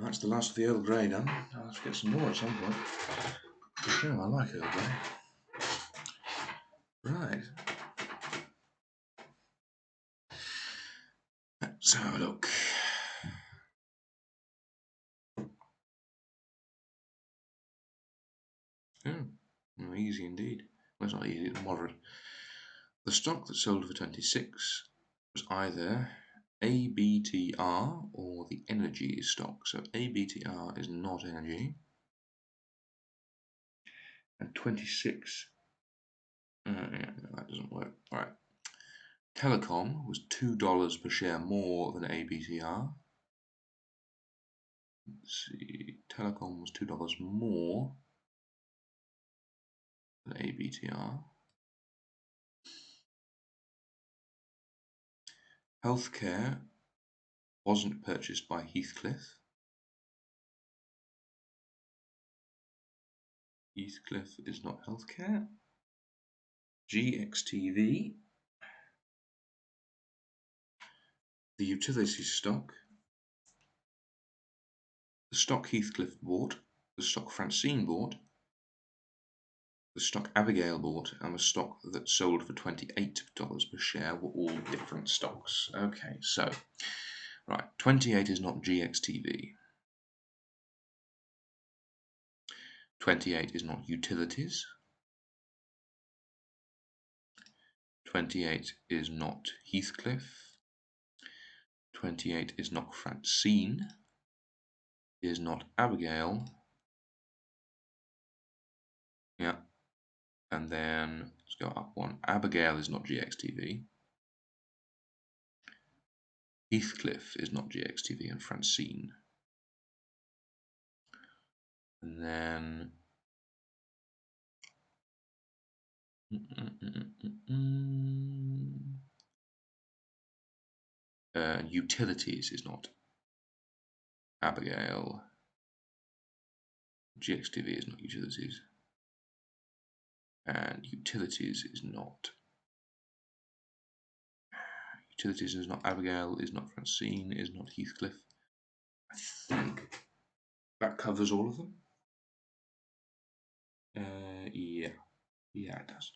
S2: That's the last of the Earl Grey done. I'll have to get some more at some point. For sure, I like Earl Grey. Right. Let's have a look. Oh, easy indeed. Well, it's not easy, it's moderate. The stock that sold for 26 was either ABTR or the energy stock. So ABTR is not energy. And 26, yeah, no, that doesn't work. All right. Telecom was $2 per share more than ABTR. Let's see, Telecom was $2 more than ABTR. Healthcare wasn't purchased by Heathcliff. Heathcliff is not healthcare. GXTV, the utility stock, the stock Heathcliff bought, the stock Francine bought, the stock Abigail bought, and the stock that sold for $28 per share were all different stocks. Okay, so, right, 28 is not GXTV. 28 is not utilities. 28 is not Heathcliff. 28 is not Francine. Is not Abigail. Yeah. And then let's go up one. Abigail is not GXTV. Heathcliff is not GXTV and Francine. And then utilities is not Abigail. GXTV is not utilities. And utilities is not Abigail, is not Francine, is not Heathcliff. I think that covers all of them. Yeah, it does.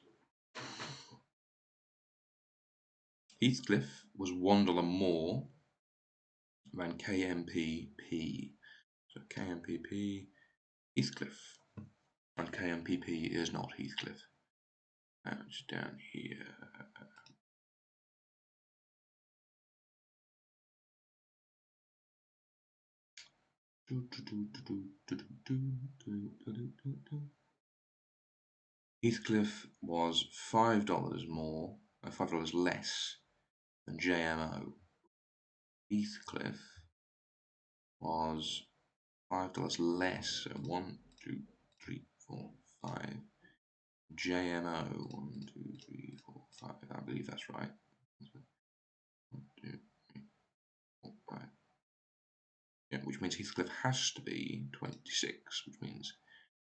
S2: Heathcliff was $1 more than KMPP. So KMPP, Heathcliff, and KMPP is not Heathcliff. And it's down here. Heathcliff was $5 more, $5 less than JMO. Heathcliff was $5 less, so 1, 2, 3, 4, 5. JMO, 1, 2, 3, 4, 5. I believe that's right. 1, 2, 3, 4, 5. Yeah, which means Heathcliff has to be 26, which means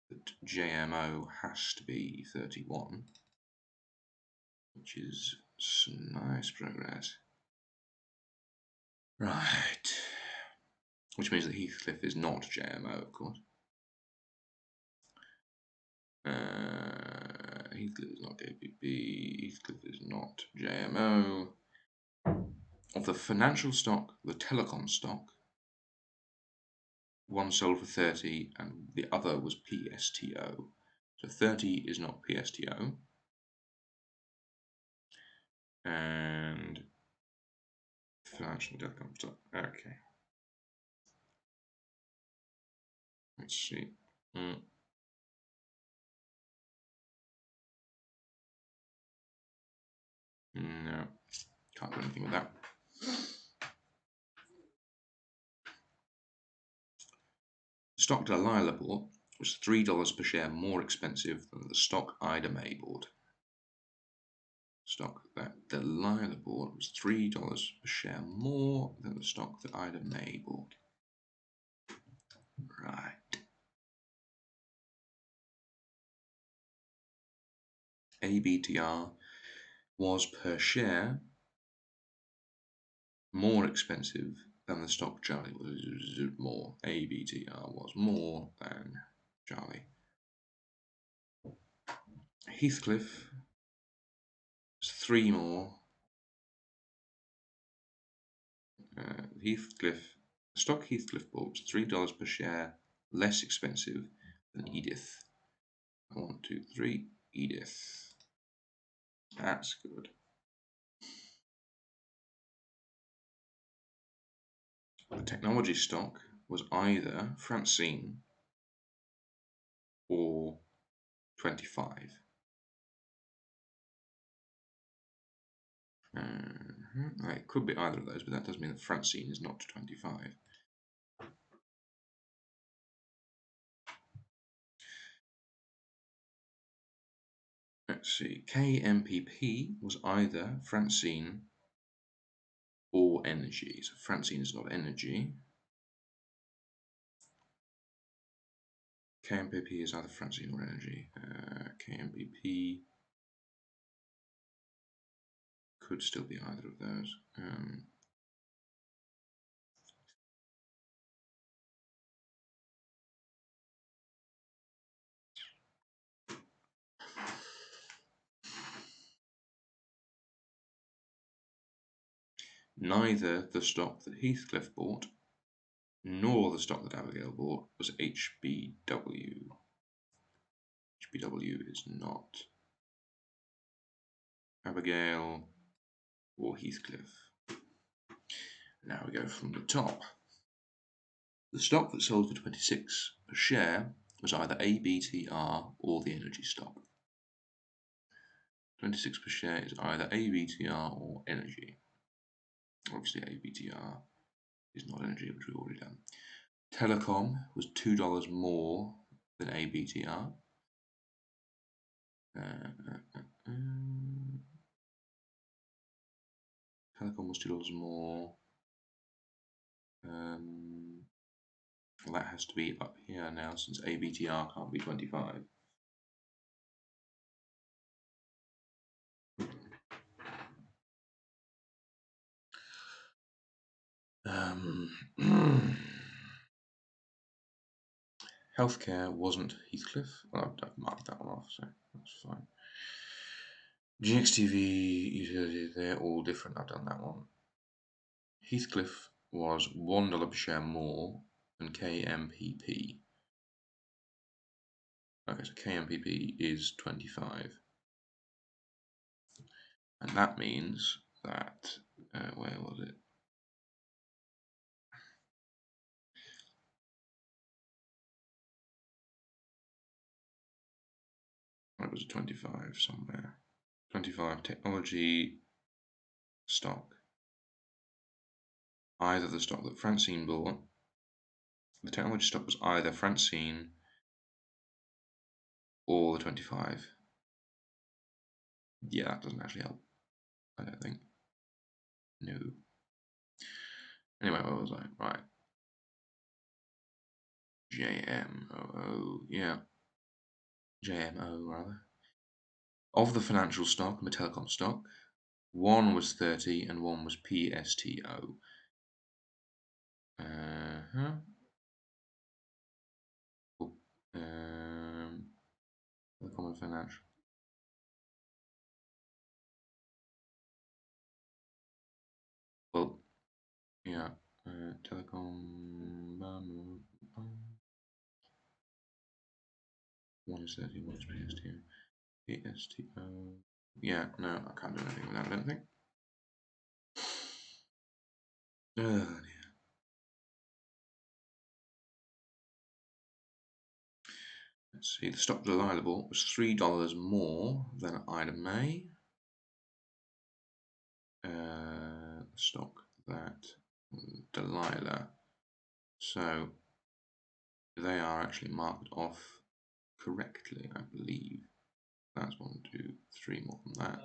S2: that JMO has to be 31, which is some nice progress. Right. Which means that Heathcliff is not JMO, of course. Heathcliff is not KPP. Heathcliff is not JMO. Of the financial stock, the telecom stock, one sold for 30 and the other was PSTO. So 30 is not PSTO. And financial telecom stock. Okay. Let's see. No, can't do anything with that. The stock Delilah bought was $3 per share more expensive than the stock Ida May bought. Stock that Delilah bought was $3 per share more than the stock that Ida May bought. Right. ABTR was per share more expensive
S1: than the stock Charlie was more. ABTR was more than Charlie. Heathcliff was 3 more. Stock Heathcliff bought was $3 per share less expensive than Edith. 1, 2, 3. Edith. That's good. The technology stock was either Francine or 25. It could be either of those, but that does mean that Francine is not 25. Let's see. KMPP was either Francine or energy. So Francine is not energy. KMPP is either Francine or energy. KMPP could still be either of those. Neither the stock that Heathcliff bought nor the stock that Abigail bought was HBW. HBW is not Abigail or Heathcliff. Now we go from the top. The stock that sold for 26 per share was either ABTR or the energy stock. 26 per share is either ABTR or energy. Obviously ABTR is not energy, which we've already done. Telecom was $2 more than ABTR. Telecom was $2 more. Well, that has to be up here now since ABTR can't be 25. Healthcare wasn't Heathcliff. Well, I've marked that one off, so that's fine. GXTV, they're all different. I've done that one. Heathcliff was $1 per share more than KMPP. Okay, so KMPP is 25. And that means that, where was it? It was 25 somewhere. 25 technology stock. Either the stock that Francine bought, the technology stock was either Francine or the 25. Yeah, that doesn't actually help, I don't think. No. Anyway, where was I? Right. JMOO, yeah. JMO, rather. Of the financial stock and the telecom stock, one was 30 and one was PSTO. Telecom and financial. Well, yeah. Telecom. One is 30, one is PSTO. PSTO. Yeah, no, I can't do anything with that, I don't think. Oh, dear. Let's see, the stock Delilah bought was $3 more than Ida May. The stock that Delilah. So they are actually marked off correctly, I believe. That's 1, 2, 3 more than that.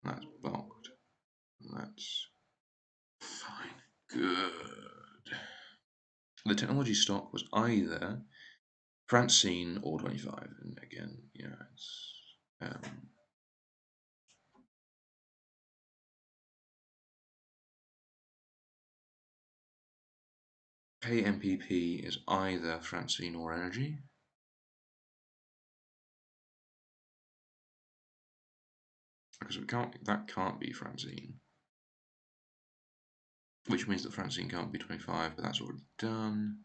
S1: That's blocked. That's fine. Good. The technology stock was either Francine or 25, and again, yeah, it's KMPP is either Francine or Energy. Because that can't be Francine. Which means that Francine can't be 25, but that's already done.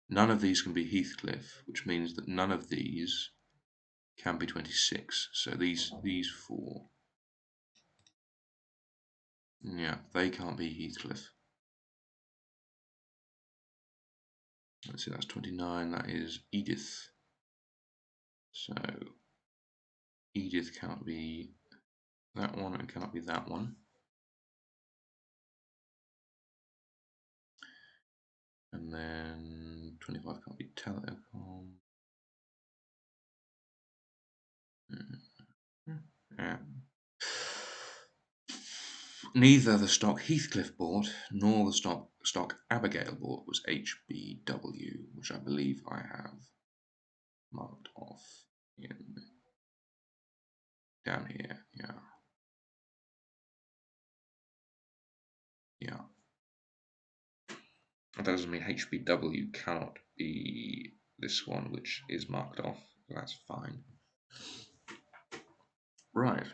S1: None of these can be Heathcliff, which means that none of these can be 26. So these four, yeah, they can't be Heathcliff. Let's see, that's 29. That is Edith. So Edith cannot be that one and cannot be that one. And then 25 can't be Telecom. Yeah. Neither the stock Heathcliff bought nor the stock Abigail bought was HBW, which I believe I have marked off down here. Yeah. That doesn't mean HBW cannot be this one, which is marked off. That's fine. Right.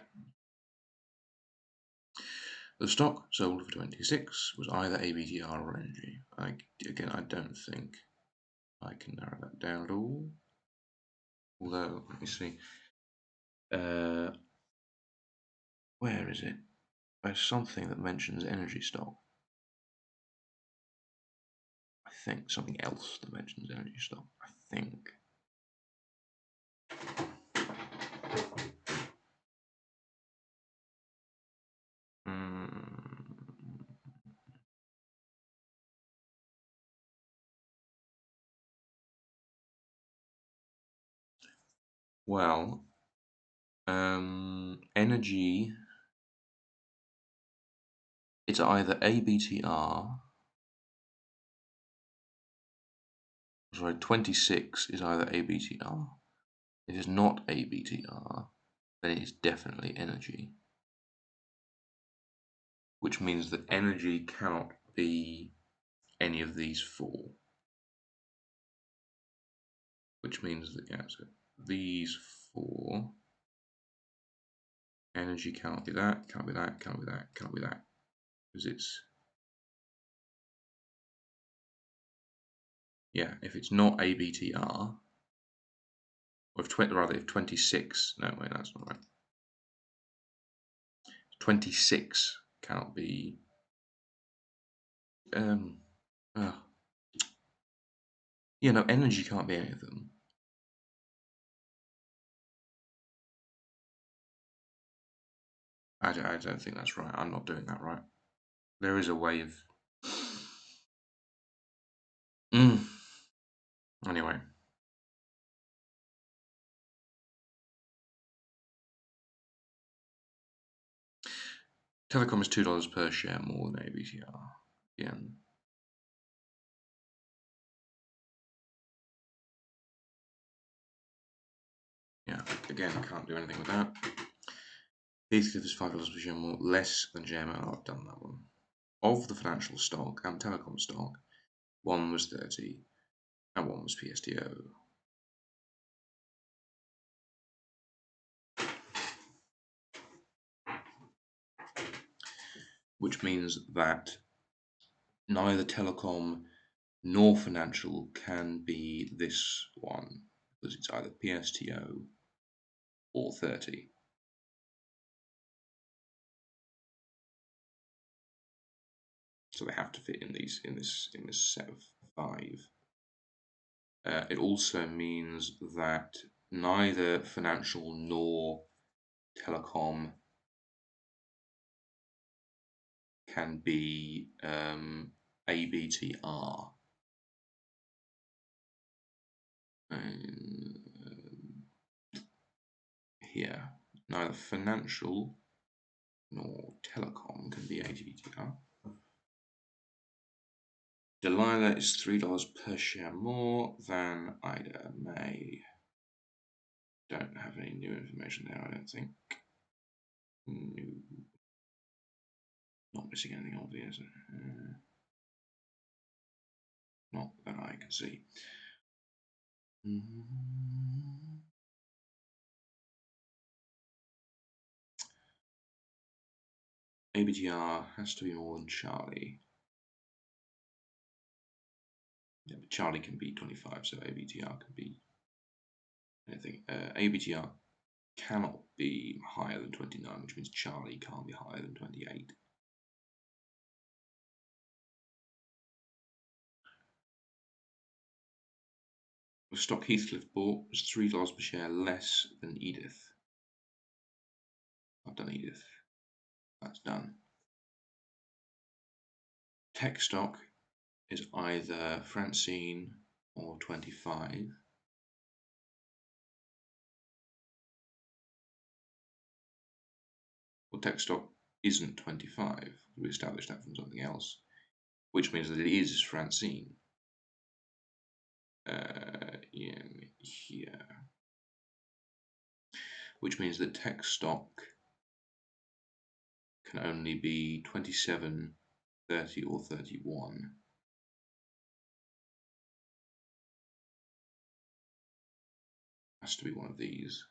S1: The stock sold for 26 was either ABTR or Energy. Again, I don't think I can narrow that down at all. Although, let me see. Where is it? There's something that mentions energy stock. I think something else that mentions energy stock. I think. Well, energy. It's either ABTR. Sorry, 26 is either ABTR. If it's not ABTR, then it is definitely energy. Which means that energy cannot be any of these four. Which means that, yeah, so these four. Energy cannot be that, can't be that, can't be that, can't be that. Because it's, yeah, if it's not ABTR, or if 26, no, wait, that's not right. 26 cannot be, yeah, no, energy can't be any of them. I don't think that's right. I'm not doing that right. There is a way of. Anyway. Telecom is $2 per share more than ABTR. Again. Yeah, again, I can't do anything with that. Heathcliff is $5 per share more, less than JML. I've done that one. Of the financial stock and telecom stock, one was 30 and one was PSTO. Which means that neither telecom nor financial can be this one, because it's either PSTO or 30. So they have to fit in this set of 5. It also means that neither financial nor telecom can be ABTR. Here, neither financial nor telecom can be ABTR. Delilah is $3 per share more than Ida May. Don't have any new information there, I don't think. No. missing anything obvious. Not that I can see. ABTR has to be more than Charlie. Yeah, but Charlie can be 25, so ABTR can be anything. ABTR cannot be higher than 29, which means Charlie can't be higher than 28. The stock Heathcliff bought was $3 per share less than Edith. I've done Edith. That's done. Tech stock is either Francine or 25. Well, tech stock isn't 25. We established that from something else, which means that it is Francine. In here. Which means that tech stock can only be 27, 30, or 31. Has to be one of these.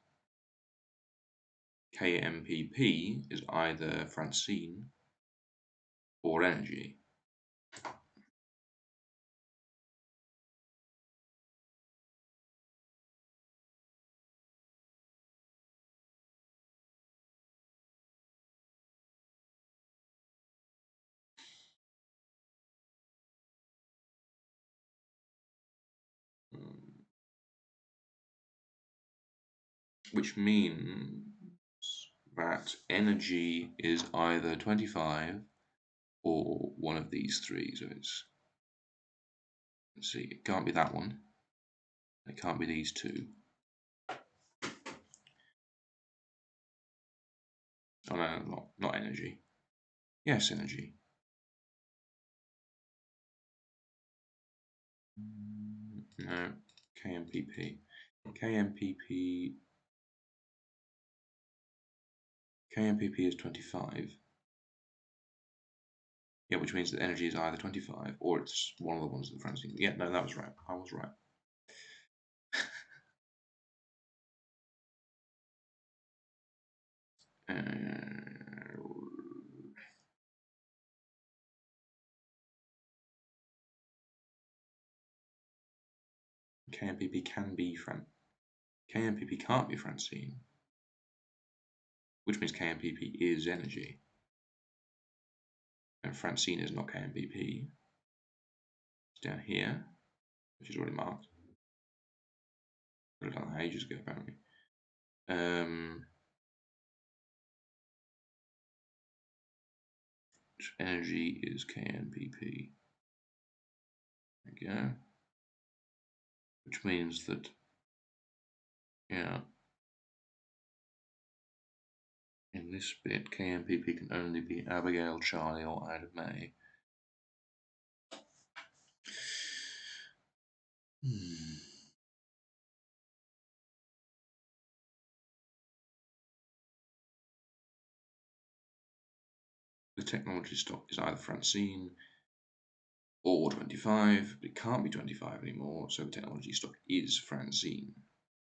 S1: KMPP is either Francine or energy. Which means that energy is either 25 or one of these three. So it's, let's see, it can't be that one. It can't be these two. Oh no, not energy. Yes, energy. No, KMPP. KMPP is 25. Yeah, which means that energy is either 25 or it's one of the ones that Francine. Yeah, no, that was right. I was right. KMPP can be KMPP can't be Francine, which means KMPP is energy. And Francine is not KMPP. It's down here, which is already marked. I don't know, ages ago apparently. Energy is KMPP. There we go. Which means that, yeah, in this bit, KMPP can only be Abigail, Charlie, or Ida May. The technology stock is either Francine or 25, but it can't be 25 anymore, so the technology stock is Francine.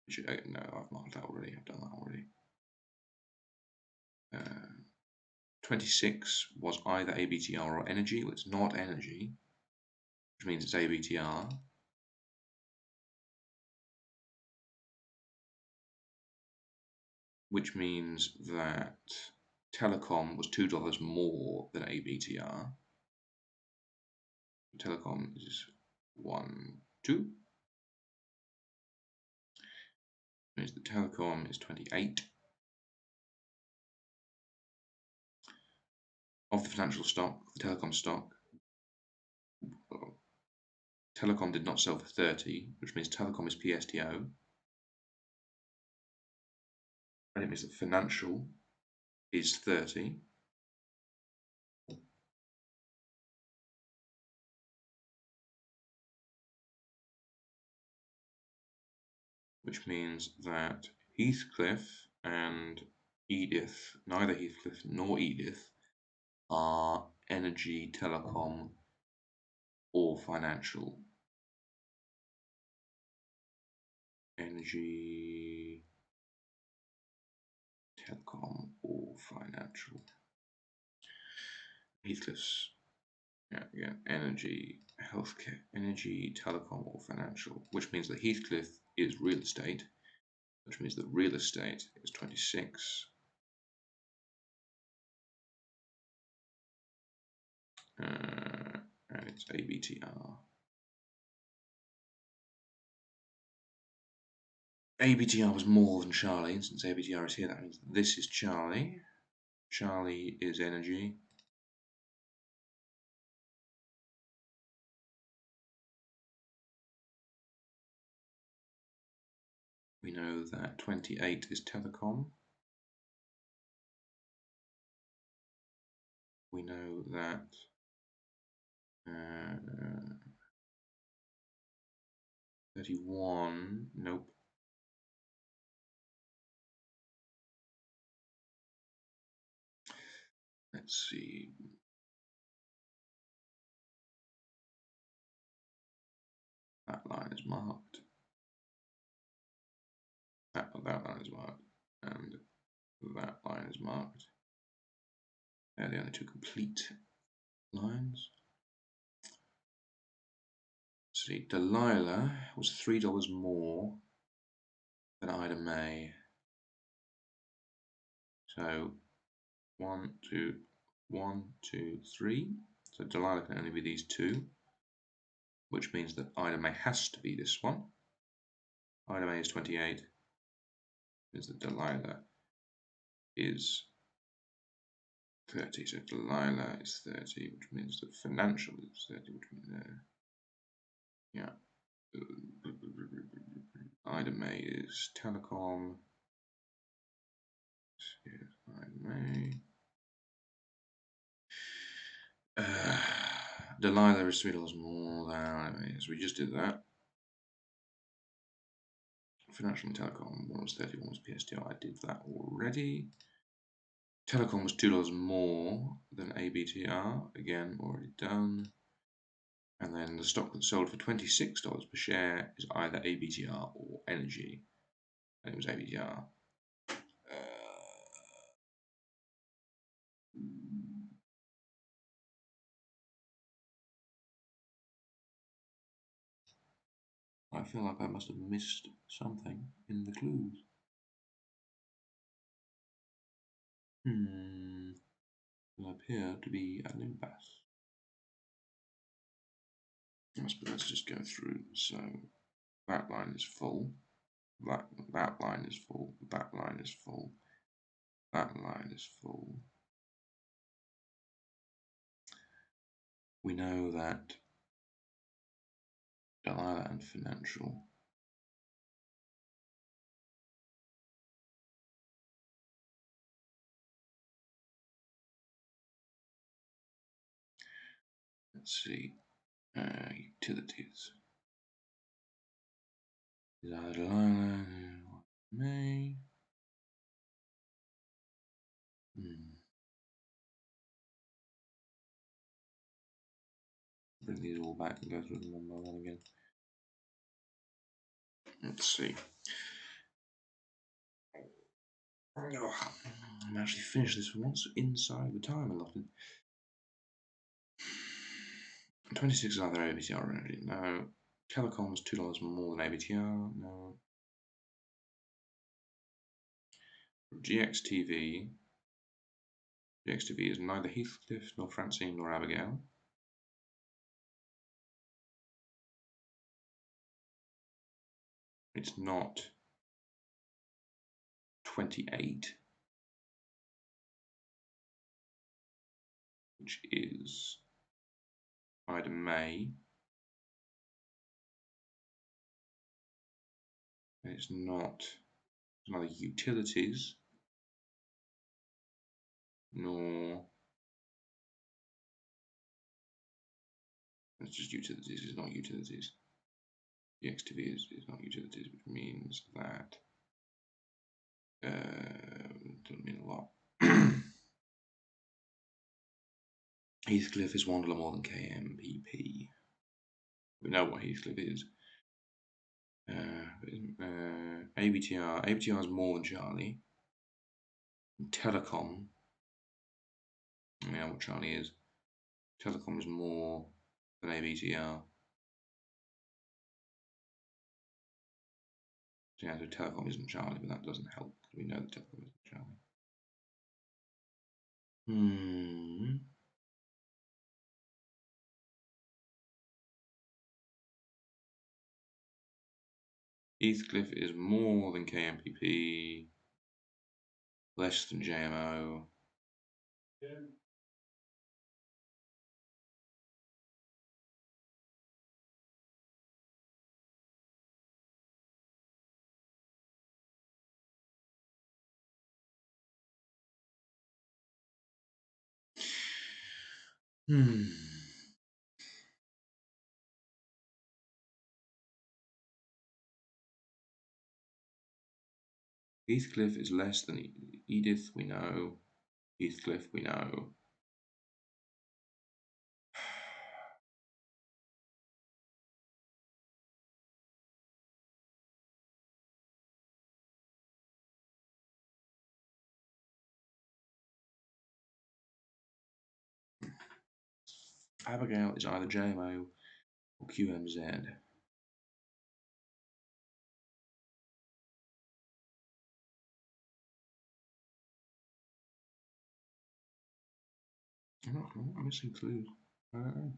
S1: Which, no, I've marked that already, I've done that already. 26 was either ABTR or energy. Well, it's not energy, which means it's ABTR. Which means that telecom was $2 more than ABTR. Telecom is 1, 2. Means the telecom is 28. Of the financial stock, the telecom stock, well, telecom did not sell for 30, which means telecom is PSTO. And it means that financial is 30. Which means that Heathcliff and Edith, neither Heathcliff nor Edith, are energy, telecom, or financial. Energy, telecom, or financial. Heathcliff's, again, energy, healthcare, energy, telecom, or financial, which means that Heathcliff is real estate, which means that real estate is 26. And it's ABTR. ABTR was more than Charlie, and since ABTR is here, that means this is Charlie. Charlie is energy. We know that 28 is telecom. We know that 31, nope. Let's see. That line is marked. That line is marked. And that line is marked. They're the only two complete lines. Let's see. Delilah was $3 more than Ida May. So 1, 2, 1, 2, 3. So Delilah can only be these two, which means that Ida May has to be this one. Ida May is 28. Means that Delilah is 30. So Delilah is 30, which means that financial is 30, which means yeah. Ida May is telecom. Here's Ida May. Delilah is $3 more than Ida May. So we just did that. Financial and telecom, one was 30, one was PSTO. I did that already. Telecom was $2 more than ABTR. Again, already done. And then the stock that sold for $26 per share is either ABTR or energy. And it was ABTR. I feel like I must have missed something in the clues. Will appear to be an impasse. Let's just go through. So that line is full. That line is full. That line is full. That line is full. We know that Delilah and financial. Let's see. Utilities. Delilah, May. Bring these all back and go through them one by one again. Let's see. Oh, I'm actually finished this for once inside the time allotted. 26 is either ABTR or energy. No. Telecom is $2 more than ABTR. No. GXTV. GXTV is neither Heathcliff nor Francine nor Abigail. It's not 28, which is Ida May. And it's not neither utilities nor it's just utilities. It's not utilities. GXTV is not utilities, which means that doesn't mean a lot. Heathcliff is one dollar more than KMPP. We know what Heathcliff is. ABTR. ABTR is more than Charlie. Telecom. We know what Charlie is. Telecom is more than ABTR. So yeah, so Telecom isn't Charlie, but that doesn't help because we know that Telecom isn't Charlie. Heathcliff is more than KMPP, less than JMO. Heathcliff is less than Edith, we know. Heathcliff, we know. Abigail is either JMO or QMZ. I'm missing clues. I don't know.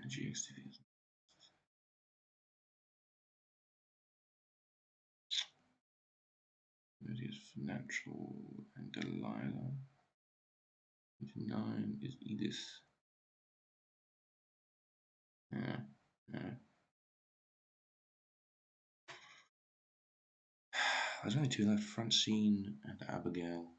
S1: GXTV. That is Financial and Delilah. 29 is Edith. There's only two left, Francine and Abigail.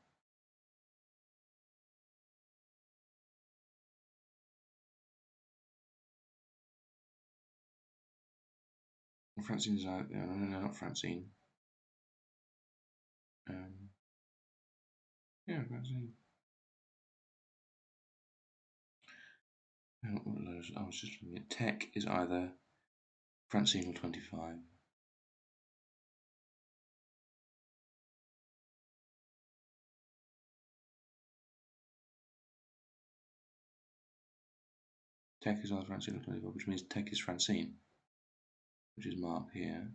S1: Francine's out. No, not Francine. Yeah, Francine. I was just looking at tech is either Francine or 25. Tech is either Francine or 24, which means tech is Francine, which is marked here.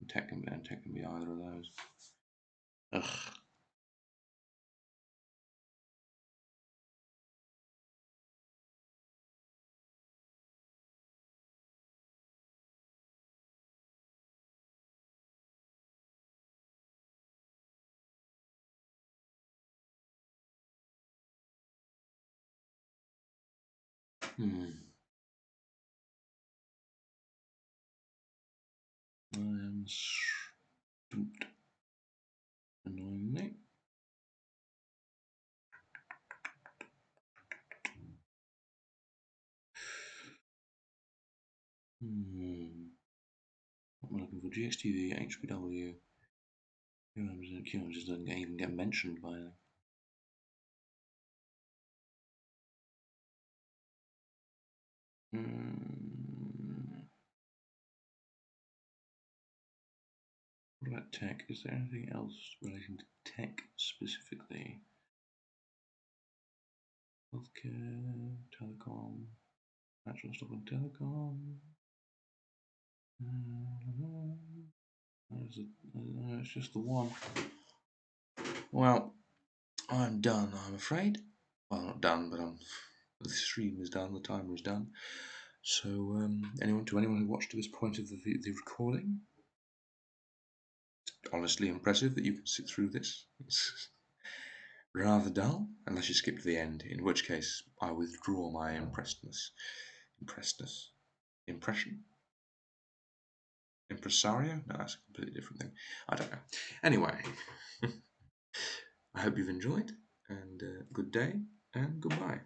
S1: And tech can be either of those. Ugh. I am stumped. Annoyingly. What am I looking for? GXTV, HPW. QMZ just doesn't even get mentioned by them. What about tech? Is there anything else relating to tech specifically? Healthcare, telecom, natural stuff on telecom. It's just the one. Well, I'm done, I'm afraid. well, not done, but the stream is done, the timer is done. So, anyone who watched to this point of the recording, it's honestly impressive that you can sit through this. It's rather dull, unless you skip to the end, in which case I withdraw my impression? Impresario? No, that's a completely different thing. I don't know. Anyway, I hope you've enjoyed, and good day, and goodbye.